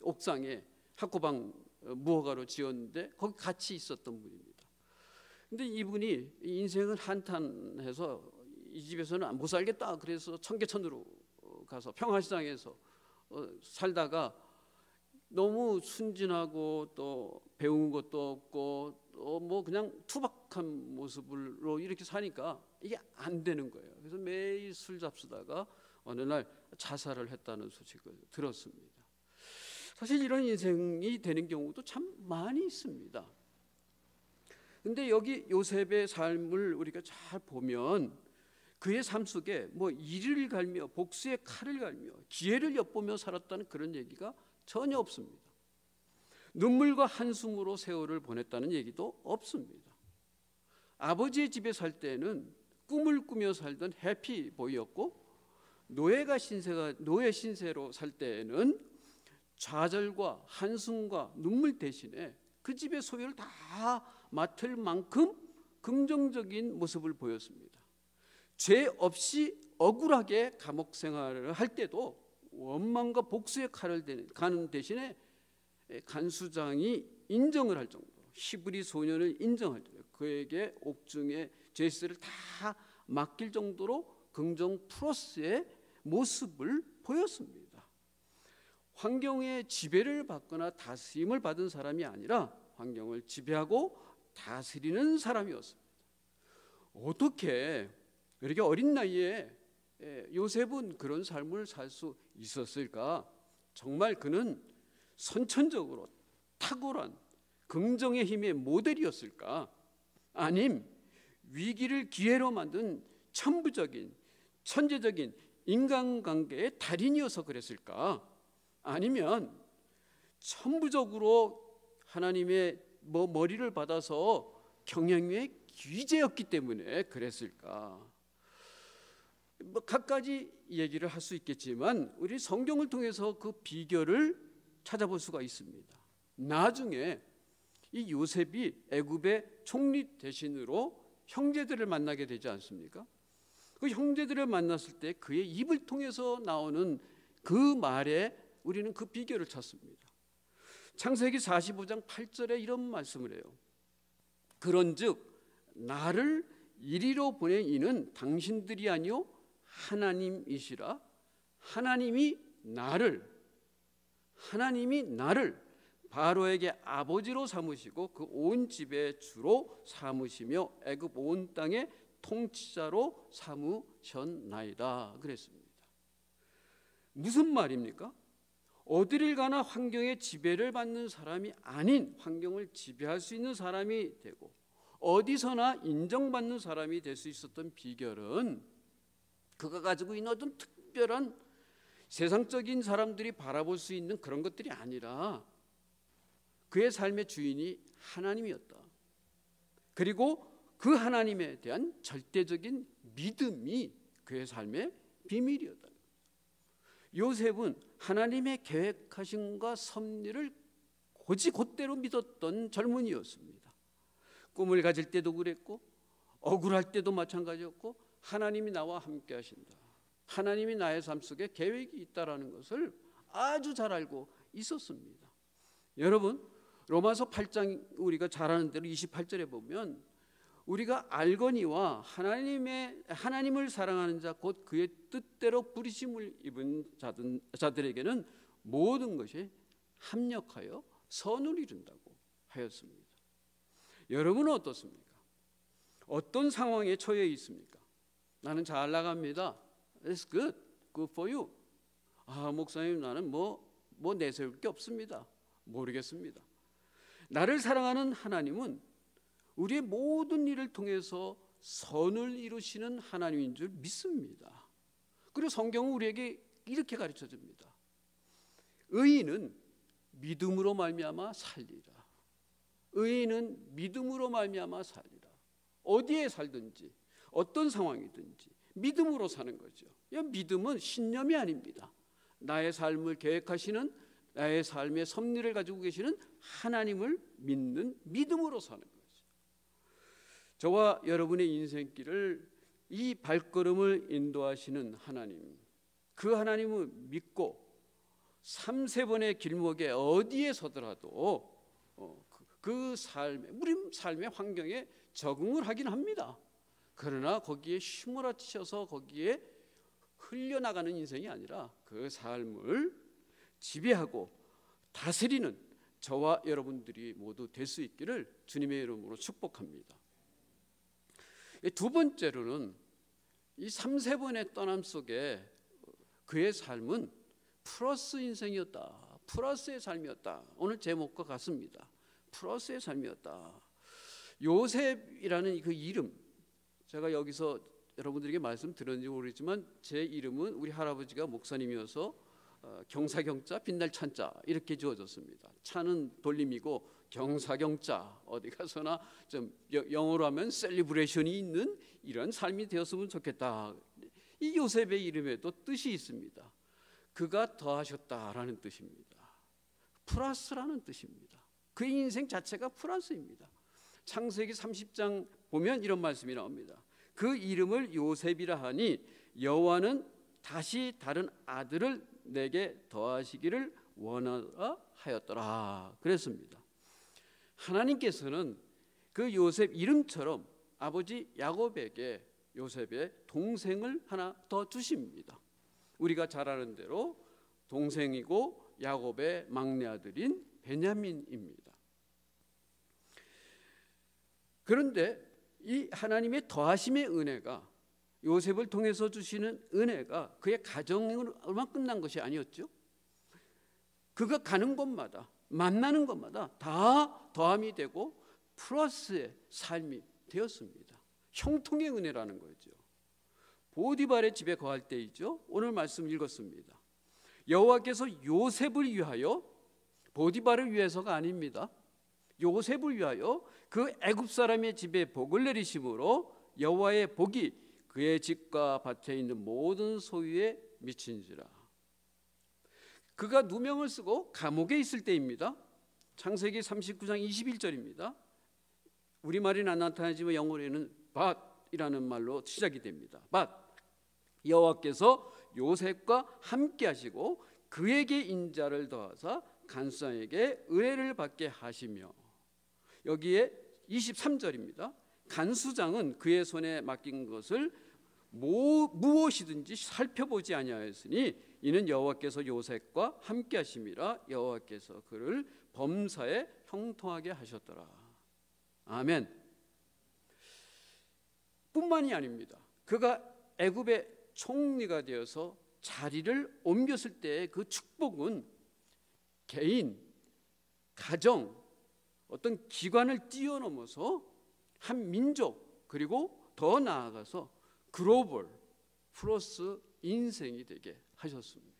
옥상에 학고방 무허가로 지었는데 거기 같이 있었던 분입니다. 근데 이분이 인생을 한탄해서 이 집에서는 못 살겠다 그래서 청계천으로 가서 평화시장에서 살다가 너무 순진하고 또 배운 것도 없고 또 뭐 그냥 투박한 모습으로 이렇게 사니까 이게 안 되는 거예요. 그래서 매일 술 잡수다가 어느 날 자살을 했다는 소식을 들었습니다. 사실 이런 인생이 되는 경우도 참 많이 있습니다. 근데 여기 요셉의 삶을 우리가 잘 보면 그의 삶 속에 뭐 이를 갈며 복수의 칼을 갈며 기회를 엿보며 살았다는 그런 얘기가 전혀 없습니다. 눈물과 한숨으로 세월을 보냈다는 얘기도 없습니다. 아버지의 집에 살 때는 꿈을 꾸며 살던 해피보이였고 노예 신세로 살 때에는 좌절과 한숨과 눈물 대신에 그 집의 소유를 다 맡을 만큼 긍정적인 모습을 보였습니다. 죄 없이 억울하게 감옥 생활을 할 때도 원망과 복수의 칼을 가는 대신에 간수장이 인정을 할 정도로 히브리 소년을 인정할 정도로 그에게 옥중의 죄세를 다 맡길 정도로 긍정 플러스의 모습을 보였습니다. 환경의 지배를 받거나 다스림을 받은 사람이 아니라 환경을 지배하고 다스리는 사람이었습니다. 어떻게 이렇게 어린 나이에 요셉은 그런 삶을 살 수 있었을까? 정말 그는 선천적으로 탁월한 긍정의 힘의 모델이었을까? 아님 위기를 기회로 만든 천부적인 천재적인 인간관계의 달인이어서 그랬을까? 아니면 천부적으로 하나님의 머리를 받아서 경영의 귀재였기 때문에 그랬을까? 각가지 얘기를 할 수 있겠지만 우리 성경을 통해서 그 비결을 찾아볼 수가 있습니다. 나중에 이 요셉이 애굽의 총리 대신으로 형제들을 만나게 되지 않습니까? 그 형제들을 만났을 때 그의 입을 통해서 나오는 그 말에 우리는 그 비결을 찾습니다. 창세기 45장 8절에 이런 말씀을 해요. 그런즉 나를 이리로 보낸 이는 당신들이 아니요 하나님이시라. 하나님이 나를 바로에게 아버지로 삼으시고 그 온 집의 주로 삼으시며 애굽 온 땅의 통치자로 삼으셨나이다 그랬습니다. 무슨 말입니까? 어디를 가나 환경의 지배를 받는 사람이 아닌 환경을 지배할 수 있는 사람이 되고 어디서나 인정받는 사람이 될 수 있었던 비결은 그가 가지고 있는 어떤 특별한 세상적인 사람들이 바라볼 수 있는 그런 것들이 아니라 그의 삶의 주인이 하나님이었다. 그리고 그 하나님에 대한 절대적인 믿음이 그의 삶의 비밀이었다. 요셉은 하나님의 계획하심과 섭리를 곧대로 믿었던 젊은이였습니다. 꿈을 가질 때도 그랬고 억울할 때도 마찬가지였고 하나님이 나와 함께 하신다. 하나님이 나의 삶 속에 계획이 있다라는 것을 아주 잘 알고 있었습니다. 여러분 로마서 8장 우리가 잘 아는 대로 28절에 보면 우리가 알거니와 하나님을 사랑하는 자 곧 그의 뜻대로 부르심을 입은 자들에게는 모든 것이 합력하여 선을 이룬다고 하였습니다. 여러분은 어떻습니까? 어떤 상황에 처해 있습니까? 나는 잘 나갑니다. It's good for you. 목사님 나는 뭐 내세울 게 없습니다. 모르겠습니다. 나를 사랑하는 하나님은 우리의 모든 일을 통해서 선을 이루시는 하나님인 줄 믿습니다. 그리고 성경은 우리에게 이렇게 가르쳐 줍니다. 의인은 믿음으로 말미암아 살리라. 의인은 믿음으로 말미암아 살리라. 어디에 살든지 어떤 상황이든지 믿음으로 사는 거죠. 믿음은 신념이 아닙니다. 나의 삶을 계획하시는 나의 삶의 섭리를 가지고 계시는 하나님을 믿는 믿음으로 사는 거죠. 저와 여러분의 인생길을 이 발걸음을 인도하시는 하나님, 그 하나님을 믿고 3-4번의 길목에 어디에 서더라도 그 우리 삶의 환경에 적응을 하긴 합니다. 그러나 거기에 휘몰아치셔서 거기에 흘려나가는 인생이 아니라 그 삶을 지배하고 다스리는 저와 여러분들이 모두 될 수 있기를 주님의 이름으로 축복합니다. 두 번째로는 이 3-4번의 떠남 속에 그의 삶은 플러스 인생이었다. 플러스의 삶이었다. 오늘 제목과 같습니다. 플러스의 삶이었다. 요셉이라는 그 이름, 제가 여기서 여러분들에게 말씀드렸는지 모르겠지만 제 이름은 우리 할아버지가 목사님이어서 경사경자 빛날 찬자 이렇게 지어졌습니다. 차는 돌림이고 경사경자, 어디 가서나 좀 영어로 하면 셀리브레이션이 있는 이런 삶이 되었으면 좋겠다. 이 요셉의 이름에도 뜻이 있습니다. 그가 더하셨다라는 뜻입니다. 플러스라는 뜻입니다. 그의 인생 자체가 플러스입니다. 창세기 30장 보면 이런 말씀이 나옵니다. 그 이름을 요셉이라 하니 여호와는 다시 다른 아들을 내게 더하시기를 원하라 하였더라 그랬습니다. 하나님께서는 그 요셉 이름처럼 아버지 야곱에게 요셉의 동생을 하나 더 주십니다. 우리가 잘 아는 대로 동생이고 야곱의 막내 아들인 베냐민입니다. 그런데 이 하나님의 더하심의 은혜가, 요셉을 통해서 주시는 은혜가 그의 가정으로만 끝난 것이 아니었죠. 그가 가는 곳마다 만나는 것마다 다 더함이 되고 플러스의 삶이 되었습니다. 형통의 은혜라는 거죠. 보디발의 집에 거할 때이죠. 오늘 말씀 읽었습니다. 여호와께서 요셉을 위하여, 보디발을 위해서가 아닙니다. 요셉을 위하여 그 애굽 사람의 집에 복을 내리심으로 여호와의 복이 그의 집과 밭에 있는 모든 소유에 미친지라. 그가 누명을 쓰고 감옥에 있을 때입니다. 창세기 39장 21절입니다. 우리말에는 안 나타나지만 영어에는 밭이라는 말로 시작이 됩니다. 밭. 여호와께서 요셉과 함께 하시고 그에게 인자를 더하사 간수장에게 은혜를 받게 하시며, 여기에 23절입니다. 간수장은 그의 손에 맡긴 것을 무엇이든지 살펴보지 아니하였으니 이는 여호와께서 요셉과 함께 하심이라. 여호와께서 그를 범사에 형통하게 하셨더라. 아멘. 뿐만이 아닙니다. 그가 애굽의 총리가 되어서 자리를 옮겼을 때의 그 축복은 개인, 가정, 어떤 기관을 뛰어넘어서 한 민족, 그리고 더 나아가서 글로벌 플러스 인생이 되게 하셨습니다.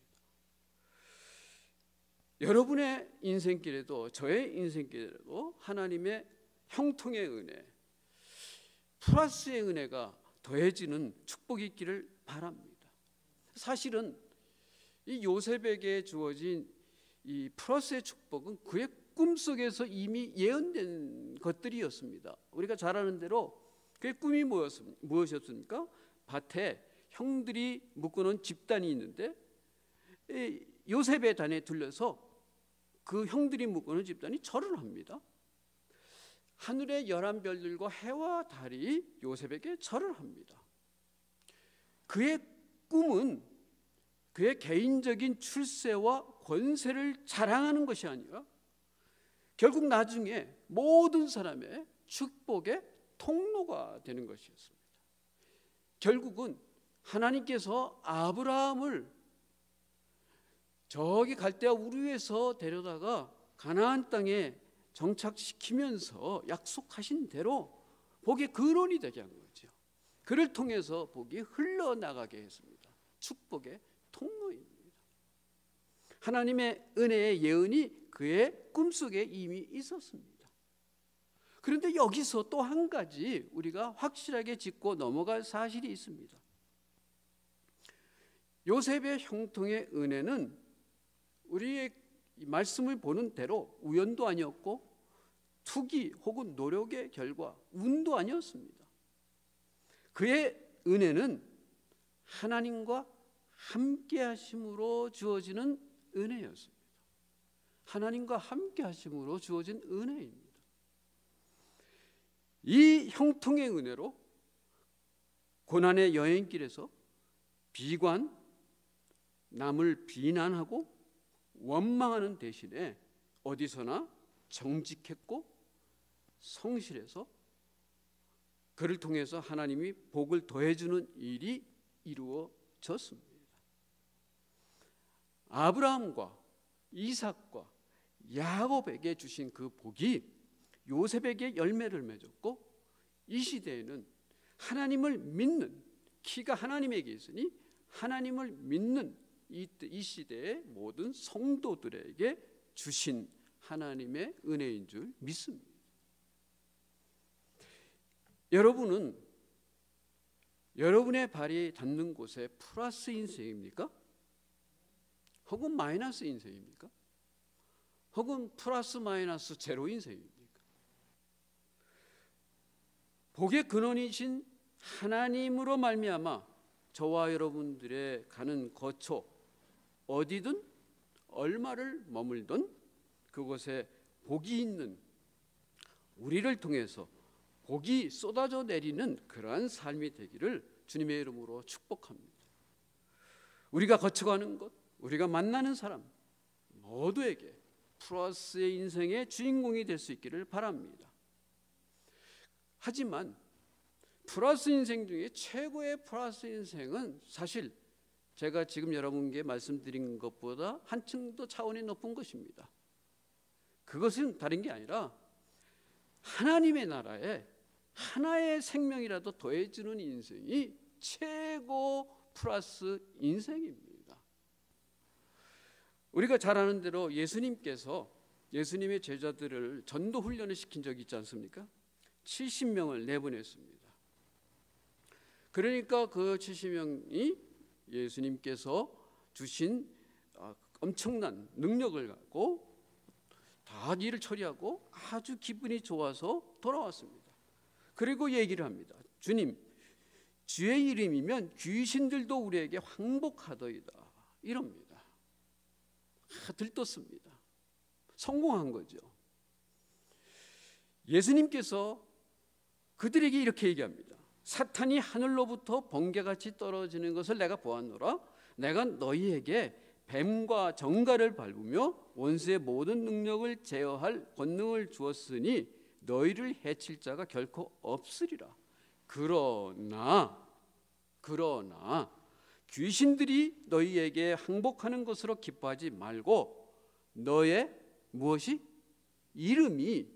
여러분의 인생길에도 저의 인생길에도 하나님의 형통의 은혜, 플러스의 은혜가 더해지는 축복이 있기를 바랍니다. 사실은 이 요셉에게 주어진 이 플러스의 축복은 그의 꿈속에서 이미 예언된 것들이었습니다. 우리가 잘 아는 대로 그의 꿈이 무엇이었습니까? 밭에 형들이 묶어놓은 집단이 있는데 요셉의 단에 들려서 그 형들이 묶어놓은 집단이 절을 합니다. 하늘의 11별들과 해와 달이 요셉에게 절을 합니다. 그의 꿈은 그의 개인적인 출세와 권세를 자랑하는 것이 아니라 결국 나중에 모든 사람의 축복의 통로가 되는 것이었습니다. 결국은 하나님께서 아브라함을 저기 갈대아 우르에서 데려다가 가나안 땅에 정착시키면서 약속하신 대로 복의 근원이 되게 한 거죠. 그를 통해서 복이 흘러나가게 했습니다. 축복의 통로입니다. 하나님의 은혜의 예언이 그의 꿈속에 이미 있었습니다. 그런데 여기서 또 한 가지 우리가 확실하게 짚고 넘어갈 사실이 있습니다. 요셉의 형통의 은혜는 우리의 말씀을 보는 대로 우연도 아니었고 투기 혹은 노력의 결과, 운도 아니었습니다. 그의 은혜는 하나님과 함께 하심으로 주어지는 은혜였습니다. 하나님과 함께 하심으로 주어진 은혜입니다. 이 형통의 은혜로 고난의 여행길에서 비관, 남을 비난하고 원망하는 대신에 어디서나 정직했고 성실해서 그를 통해서 하나님이 복을 더해주는 일이 이루어졌습니다. 아브라함과 이삭과 야곱에게 주신 그 복이 요셉에게 열매를 맺었고, 이 시대에는 하나님을 믿는, 키가 하나님에게 있으니 하나님을 믿는 이 시대의 모든 성도들에게 주신 하나님의 은혜인 줄 믿습니다. 여러분은 여러분의 발이 닿는 곳에 플러스 인생입니까? 혹은 마이너스 인생입니까? 혹은 플러스 마이너스 제로 인생입니까? 복의 근원이신 하나님으로 말미암아 저와 여러분들의 가는 거처, 어디든 얼마를 머물든 그곳에 복이 있는, 우리를 통해서 복이 쏟아져 내리는 그러한 삶이 되기를 주님의 이름으로 축복합니다. 우리가 거쳐가는 것, 우리가 만나는 사람 모두에게 플러스의 인생의 주인공이 될 수 있기를 바랍니다. 하지만 플러스 인생 중에 최고의 플러스 인생은 사실 제가 지금 여러분께 말씀드린 것보다 한층 더 차원이 높은 것입니다. 그것은 다른 게 아니라 하나님의 나라에 하나의 생명이라도 더해주는 인생이 최고 플러스 인생입니다. 우리가 잘 아는 대로 예수님께서 예수님의 제자들을 전도 훈련을 시킨 적이 있지 않습니까? 70명을 내보냈습니다. 그러니까 그 70명이 예수님께서 주신 엄청난 능력을 갖고 다 일을 처리하고 아주 기분이 좋아서 돌아왔습니다. 그리고 얘기를 합니다. 주님, 주의 이름이면 귀신들도 우리에게 항복하더이다. 이럽니다. 들떴습니다. 성공한 거죠. 예수님께서 그들에게 이렇게 얘기합니다. 사탄이 하늘로부터 번개같이 떨어지는 것을 내가 보았노라. 내가 너희에게 뱀과 정갈을 밟으며 원수의 모든 능력을 제어할 권능을 주었으니 너희를 해칠 자가 결코 없으리라. 그러나 귀신들이 너희에게 항복하는 것으로 기뻐하지 말고 너의 무엇이? 이름이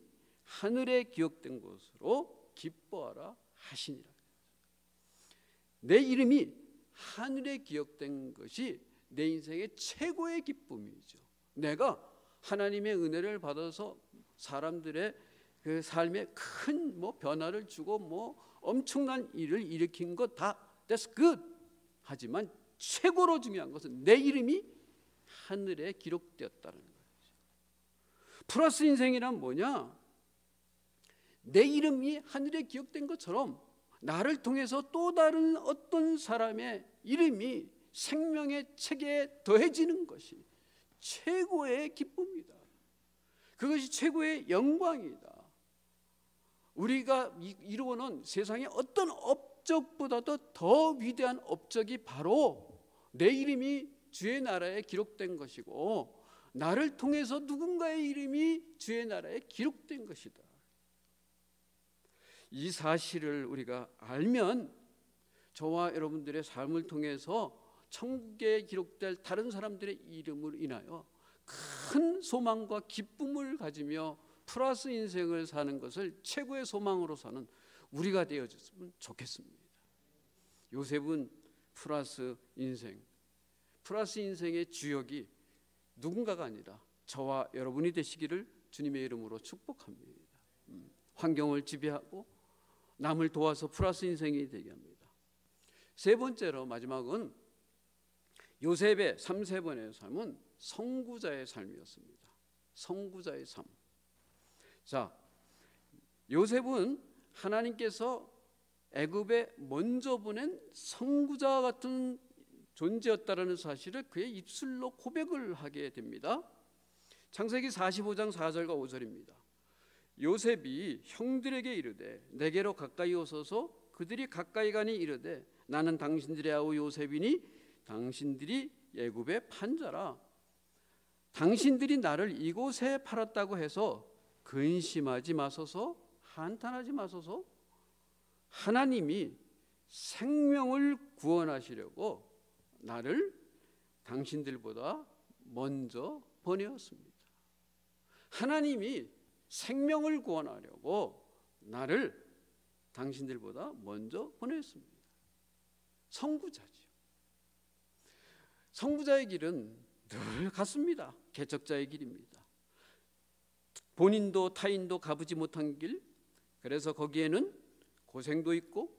하늘에 기록된 것으로 기뻐하라 하시니라. 내 이름이 하늘에 기록된 것이 내 인생의 최고의 기쁨이죠. 내가 하나님의 은혜를 받아서 사람들의 그 삶에 큰 변화를 주고 엄청난 일을 일으킨 것 다 that's good. 하지만 최고로 중요한 것은 내 이름이 하늘에 기록되었다는 거죠. 플러스 인생이란 뭐냐? 내 이름이 하늘에 기록된 것처럼 나를 통해서 또 다른 어떤 사람의 이름이 생명의 책에 더해지는 것이 최고의 기쁨이다. 그것이 최고의 영광이다. 우리가 이루어놓은 세상의 어떤 업적보다도 더 위대한 업적이 바로 내 이름이 주의 나라에 기록된 것이고 나를 통해서 누군가의 이름이 주의 나라에 기록된 것이다. 이 사실을 우리가 알면 저와 여러분들의 삶을 통해서 천국에 기록될 다른 사람들의 이름을 인하여 큰 소망과 기쁨을 가지며 플러스 인생을 사는 것을 최고의 소망으로 사는 우리가 되어졌으면 좋겠습니다. 요셉은 플러스 인생의 주역이 누군가가 아니라 저와 여러분이 되시기를 주님의 이름으로 축복합니다. 환경을 지배하고 남을 도와서 플러스 인생이 되게 합니다. 세 번째로 마지막은 요셉의 3세번의 삶은 선구자의 삶이었습니다. 선구자의 삶. 자, 요셉은 하나님께서 애굽에 먼저 보낸 선구자 같은 존재였다라는 사실을 그의 입술로 고백을 하게 됩니다. 창세기 45장 4절과 5절입니다. 요셉이 형들에게 이르되 내게로 가까이 오소서. 그들이 가까이 가니 이르되 나는 당신들의 아우 요셉이니 당신들이 애굽의 판자라. 당신들이 나를 이곳에 팔았다고 해서 근심하지 마소서, 한탄하지 마소서. 하나님이 생명을 구원하시려고 나를 당신들보다 먼저 보내었습니다. 하나님이 생명을 구원하려고 나를 당신들보다 먼저 보냈습니다. 선구자지요. 선구자의 길은 늘 같습니다. 개척자의 길입니다. 본인도 타인도 가보지 못한 길, 그래서 거기에는 고생도 있고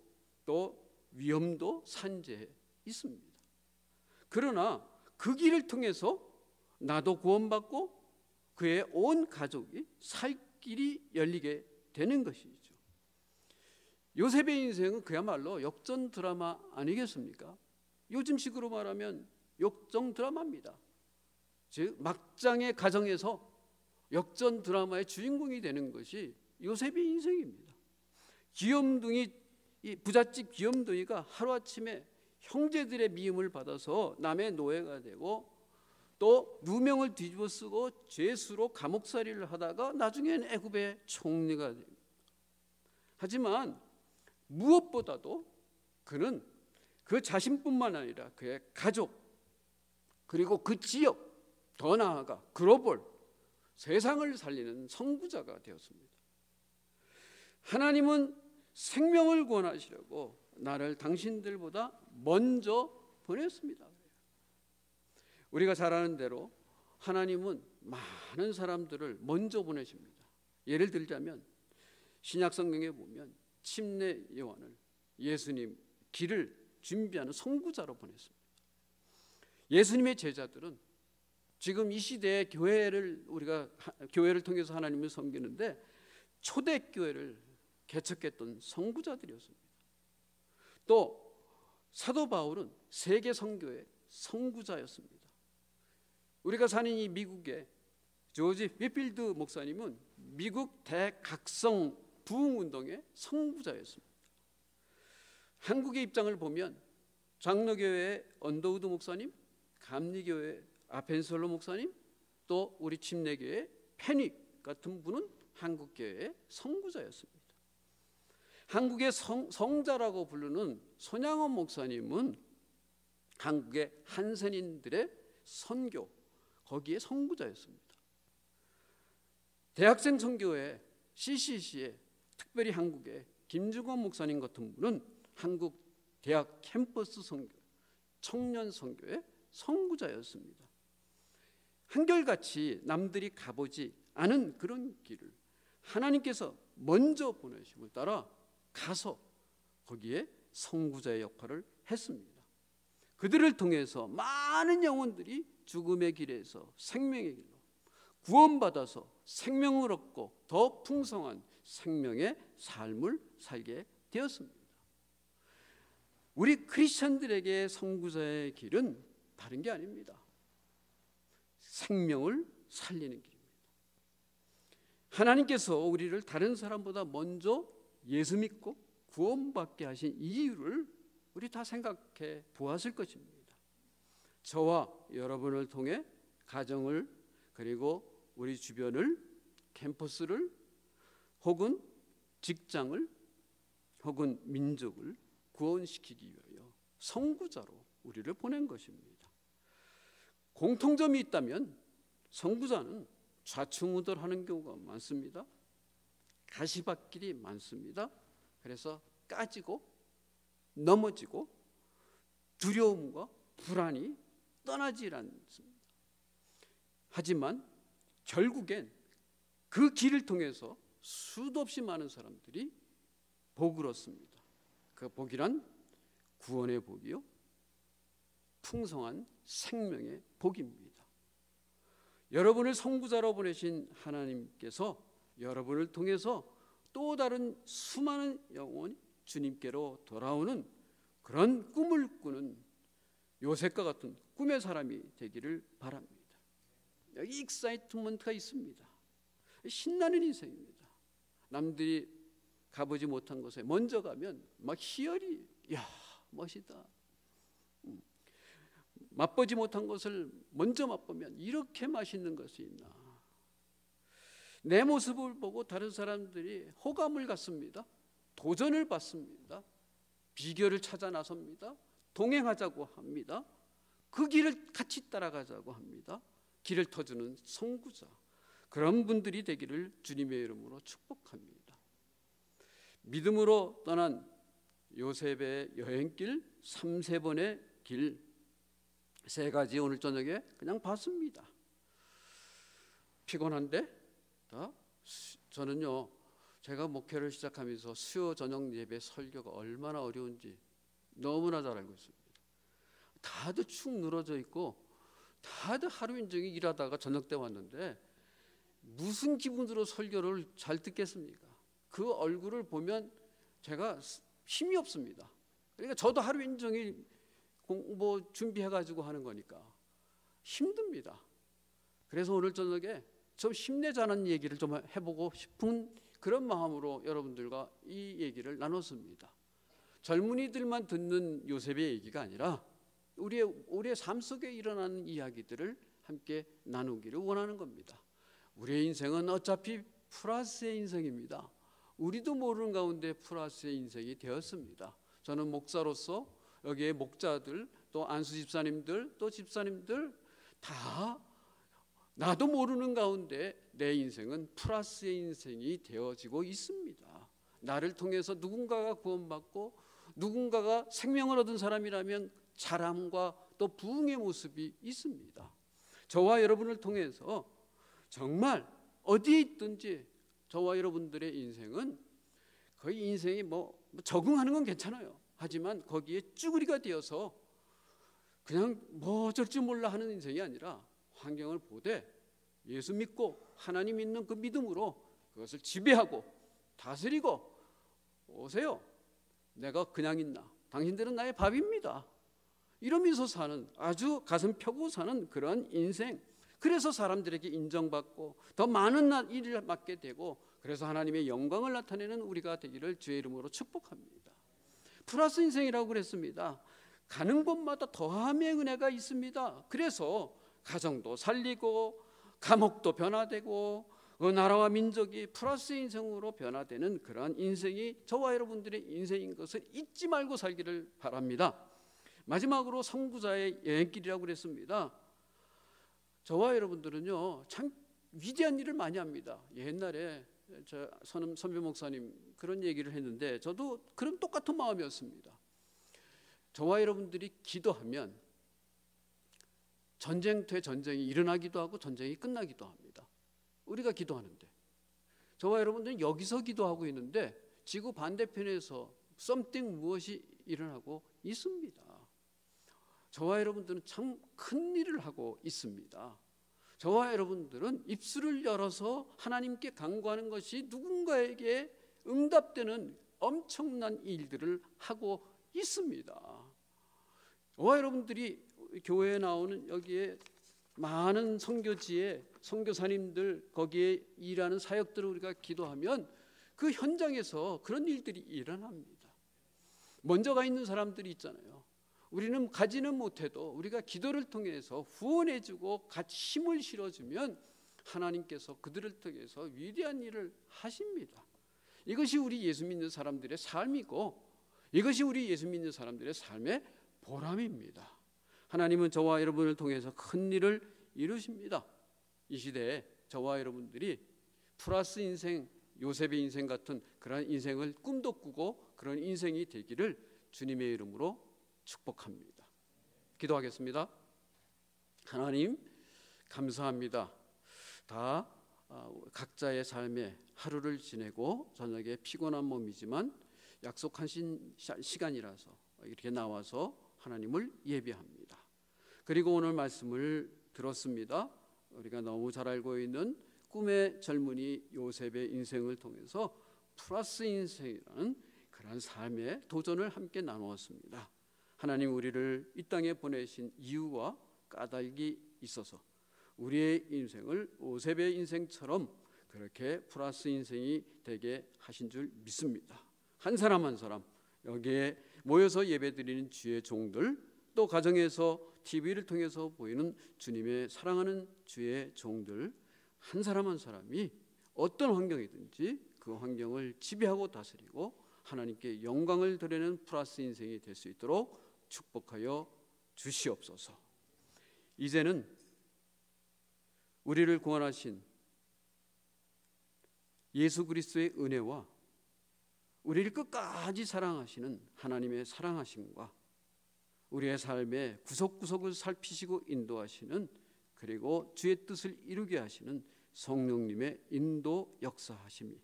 또 위험도 산재해 있습니다. 그러나 그 길을 통해서 나도 구원받고 그의 온 가족이 살 길이 열리게 되는 것이죠. 요셉의 인생은 그야말로 역전 드라마 아니겠습니까? 요즘식으로 말하면 역전 드라마입니다. 즉 막장의 가정에서 역전 드라마의 주인공이 되는 것이 요셉의 인생입니다. 이 부잣집 귀염둥이가 하루아침에 형제들의 미움을 받아서 남의 노예가 되고 또 누명을 뒤집어 쓰고 죄수로 감옥살이를 하다가 나중엔 애굽의 총리가 됩니다. 하지만 무엇보다도 그는 그 자신뿐만 아니라 그의 가족 그리고 그 지역, 더 나아가 글로벌 세상을 살리는 선구자가 되었습니다. 하나님은 생명을 구원하시려고 나를 당신들보다 먼저 보냈습니다. 우리가 잘 아는 대로 하나님은 많은 사람들을 먼저 보내십니다. 예를 들자면 신약 성경에 보면 침례 요한을 예수님 길을 준비하는 선구자로 보냈습니다. 예수님의 제자들은 지금 이 시대에 우리가 교회를 통해서 하나님을 섬기는데 초대교회를 개척했던 선구자들이었습니다. 또 사도 바울은 세계 선교의 선구자였습니다. 우리가 사는 이 미국의 조지 휘필드 목사님은 미국 대각성 부흥운동의 선구자였습니다. 한국의 입장을 보면 장로교회의 언더우드 목사님, 감리교회의 아펜솔로 목사님, 또 우리 침례교회의 페닉 같은 분은 한국교회의 선구자였습니다. 한국의 성자라고 부르는 손양원 목사님은 한국의 한센인들의 선교, 거기에 선구자였습니다. 대학생 선교회 CCC에 특별히 한국의 김중원 목사님 같은 분은 한국 대학 캠퍼스 선교, 청년 선교의 선구자였습니다. 한결같이 남들이 가보지 않은 그런 길을 하나님께서 먼저 보내심을 따라 가서 거기에 선구자의 역할을 했습니다. 그들을 통해서 많은 영혼들이 죽음의 길에서 생명의 길로 구원받아서 생명을 얻고 더 풍성한 생명의 삶을 살게 되었습니다. 우리 크리스천들에게 선구자의 길은 다른 게 아닙니다. 생명을 살리는 길입니다. 하나님께서 우리를 다른 사람보다 먼저 예수 믿고 구원받게 하신 이유를 우리 다 생각해 보았을 것입니다. 저와 여러분을 통해 가정을 그리고 우리 주변을 캠퍼스를 혹은 직장을 혹은 민족을 구원시키기 위하여 선구자로 우리를 보낸 것입니다. 공통점이 있다면 선구자는 좌충우돌하는 경우가 많습니다. 가시밭길이 많습니다. 그래서 까지고 넘어지고 두려움과 불안이 떠나질 않습니다. 하지만 결국엔 그 길을 통해서 수도 없이 많은 사람들이 복을 얻습니다. 그 복이란 구원의 복이요, 풍성한 생명의 복입니다. 여러분을 선구자로 보내신 하나님께서 여러분을 통해서 또 다른 수많은 영혼이 주님께로 돌아오는 그런 꿈을 꾸는 요셉과 같은 꿈의 사람이 되기를 바랍니다. 여기 익사이트먼트가 있습니다. 신나는 인생입니다. 남들이 가보지 못한 곳에 먼저 가면 막 희열이, 야 멋이다. 맛보지 못한 것을 먼저 맛보면 이렇게 맛있는 것이 있나. 내 모습을 보고 다른 사람들이 호감을 갖습니다. 도전을 받습니다. 비결을 찾아 나섭니다. 동행하자고 합니다. 그 길을 같이 따라가자고 합니다. 길을 터주는 선구자, 그런 분들이 되기를 주님의 이름으로 축복합니다. 믿음으로 떠난 요셉의 여행길 3-4번의 길, 3가지 오늘 저녁에 그냥 봤습니다. 피곤한데 저는요, 제가 목회를 시작하면서 수요 저녁 예배 설교가 얼마나 어려운지 너무나 잘 알고 있습니다. 다들 축 늘어져 있고 다들 하루 인종일 일하다가 저녁 때 왔는데 무슨 기분으로 설교를 잘 듣겠습니까? 그 얼굴을 보면 제가 힘이 없습니다. 그러니까 저도 하루 인종일 공부 준비해가지고 하는 거니까 힘듭니다. 그래서 오늘 저녁에 좀 힘내자는 얘기를 좀 해보고 싶은 그런 마음으로 여러분들과 이 얘기를 나눴습니다. 젊은이들만 듣는 요셉의 얘기가 아니라 우리의 삶 속에 일어나는 이야기들을 함께 나누기를 원하는 겁니다. 우리의 인생은 어차피 플러스의 인생입니다. 우리도 모르는 가운데 플러스의 인생이 되었습니다. 저는 목사로서 여기에 목자들, 또 안수 집사님들, 또 집사님들 다 나도 모르는 가운데 내 인생은 플러스의 인생이 되어지고 있습니다. 나를 통해서 누군가가 구원받고 누군가가 생명을 얻은 사람이라면 자랑과 또 부흥의 모습이 있습니다. 저와 여러분을 통해서 정말 어디에 있든지 저와 여러분들의 인생은 거의 인생이 뭐 적응하는 건 괜찮아요. 하지만 거기에 쭈그리가 되어서 그냥 뭐 어쩔 줄 몰라 하는 인생이 아니라 환경을 보되 예수 믿고 하나님 믿는 그 믿음으로 그것을 지배하고 다스리고, 오세요, 내가 그냥 있나, 당신들은 나의 밥입니다, 이러면서 사는, 아주 가슴 펴고 사는 그런 인생. 그래서 사람들에게 인정받고 더 많은 일을 맡게 되고, 그래서 하나님의 영광을 나타내는 우리가 되기를 주의 이름으로 축복합니다. 플러스 인생이라고 그랬습니다. 가는 곳마다 더함의 은혜가 있습니다. 그래서 가정도 살리고 감옥도 변화되고 나라와 민족이 플러스 인생으로 변화되는 그런 인생이 저와 여러분들의 인생인 것을 잊지 말고 살기를 바랍니다. 마지막으로 선구자의 여행길이라고 그랬습니다. 저와 여러분들은요 참 위대한 일을 많이 합니다. 옛날에 저 선배 목사님 그런 얘기를 했는데 저도 그런 똑같은 마음이었습니다. 저와 여러분들이 기도하면 전쟁터에 전쟁이 일어나기도 하고 전쟁이 끝나기도 합니다. 우리가 기도하는데 저와 여러분들은 여기서 기도하고 있는데 지구 반대편에서 something 무엇이 일어나고 있습니다. 저와 여러분들은 참 큰 일을 하고 있습니다. 저와 여러분들은 입술을 열어서 하나님께 간구하는 것이 누군가에게 응답되는 엄청난 일들을 하고 있습니다. 저와 여러분들이 교회에 나오는 여기에 많은 선교지에 선교사님들 거기에 일하는 사역들을 우리가 기도하면 그 현장에서 그런 일들이 일어납니다. 먼저 가 있는 사람들이 있잖아요. 우리는 가지는 못해도 우리가 기도를 통해서 후원해주고 같이 힘을 실어주면 하나님께서 그들을 통해서 위대한 일을 하십니다. 이것이 우리 예수 믿는 사람들의 삶이고 이것이 우리 예수 믿는 사람들의 삶의 보람입니다. 하나님은 저와 여러분을 통해서 큰 일을 이루십니다. 이 시대에 저와 여러분들이 플러스 인생, 요셉의 인생 같은 그런 인생을 꿈도 꾸고 그런 인생이 되기를 주님의 이름으로 축복합니다. 기도하겠습니다. 하나님 감사합니다. 다 각자의 삶에 하루를 지내고 저녁에 피곤한 몸이지만 약속한 시간이라서 이렇게 나와서 하나님을 예배합니다. 그리고 오늘 말씀을 들었습니다. 우리가 너무 잘 알고 있는 꿈의 젊은이 요셉의 인생을 통해서 플러스 인생이라는 그런 삶의 도전을 함께 나누었습니다. 하나님 우리를 이 땅에 보내신 이유와 까닭이 있어서 우리의 인생을 요셉의 인생처럼 그렇게 플러스 인생이 되게 하신 줄 믿습니다. 한 사람 한 사람 여기에 모여서 예배드리는 주의 종들, 또 가정에서 TV를 통해서 보이는 주님의 사랑하는 주의 종들 한 사람 한 사람이 어떤 환경이든지 그 환경을 지배하고 다스리고 하나님께 영광을 드리는 플러스 인생이 될 수 있도록 축복하여 주시옵소서. 이제는 우리를 구원하신 예수 그리스도의 은혜와 우리를 끝까지 사랑하시는 하나님의 사랑하심과 우리의 삶의 구석구석을 살피시고 인도하시는, 그리고 주의 뜻을 이루게 하시는 성령님의 인도 역사하심이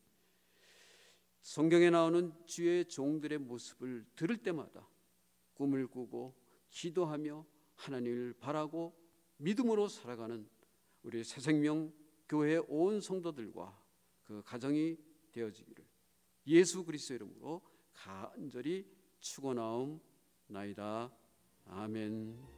성경에 나오는 주의 종들의 모습을 들을 때마다 꿈을 꾸고 기도하며 하나님을 바라고 믿음으로 살아가는 우리 새생명 교회의 온 성도들과 그 가정이 되어지기를 예수 그리스도 이름으로 간절히 축원하옵나이다. 아멘.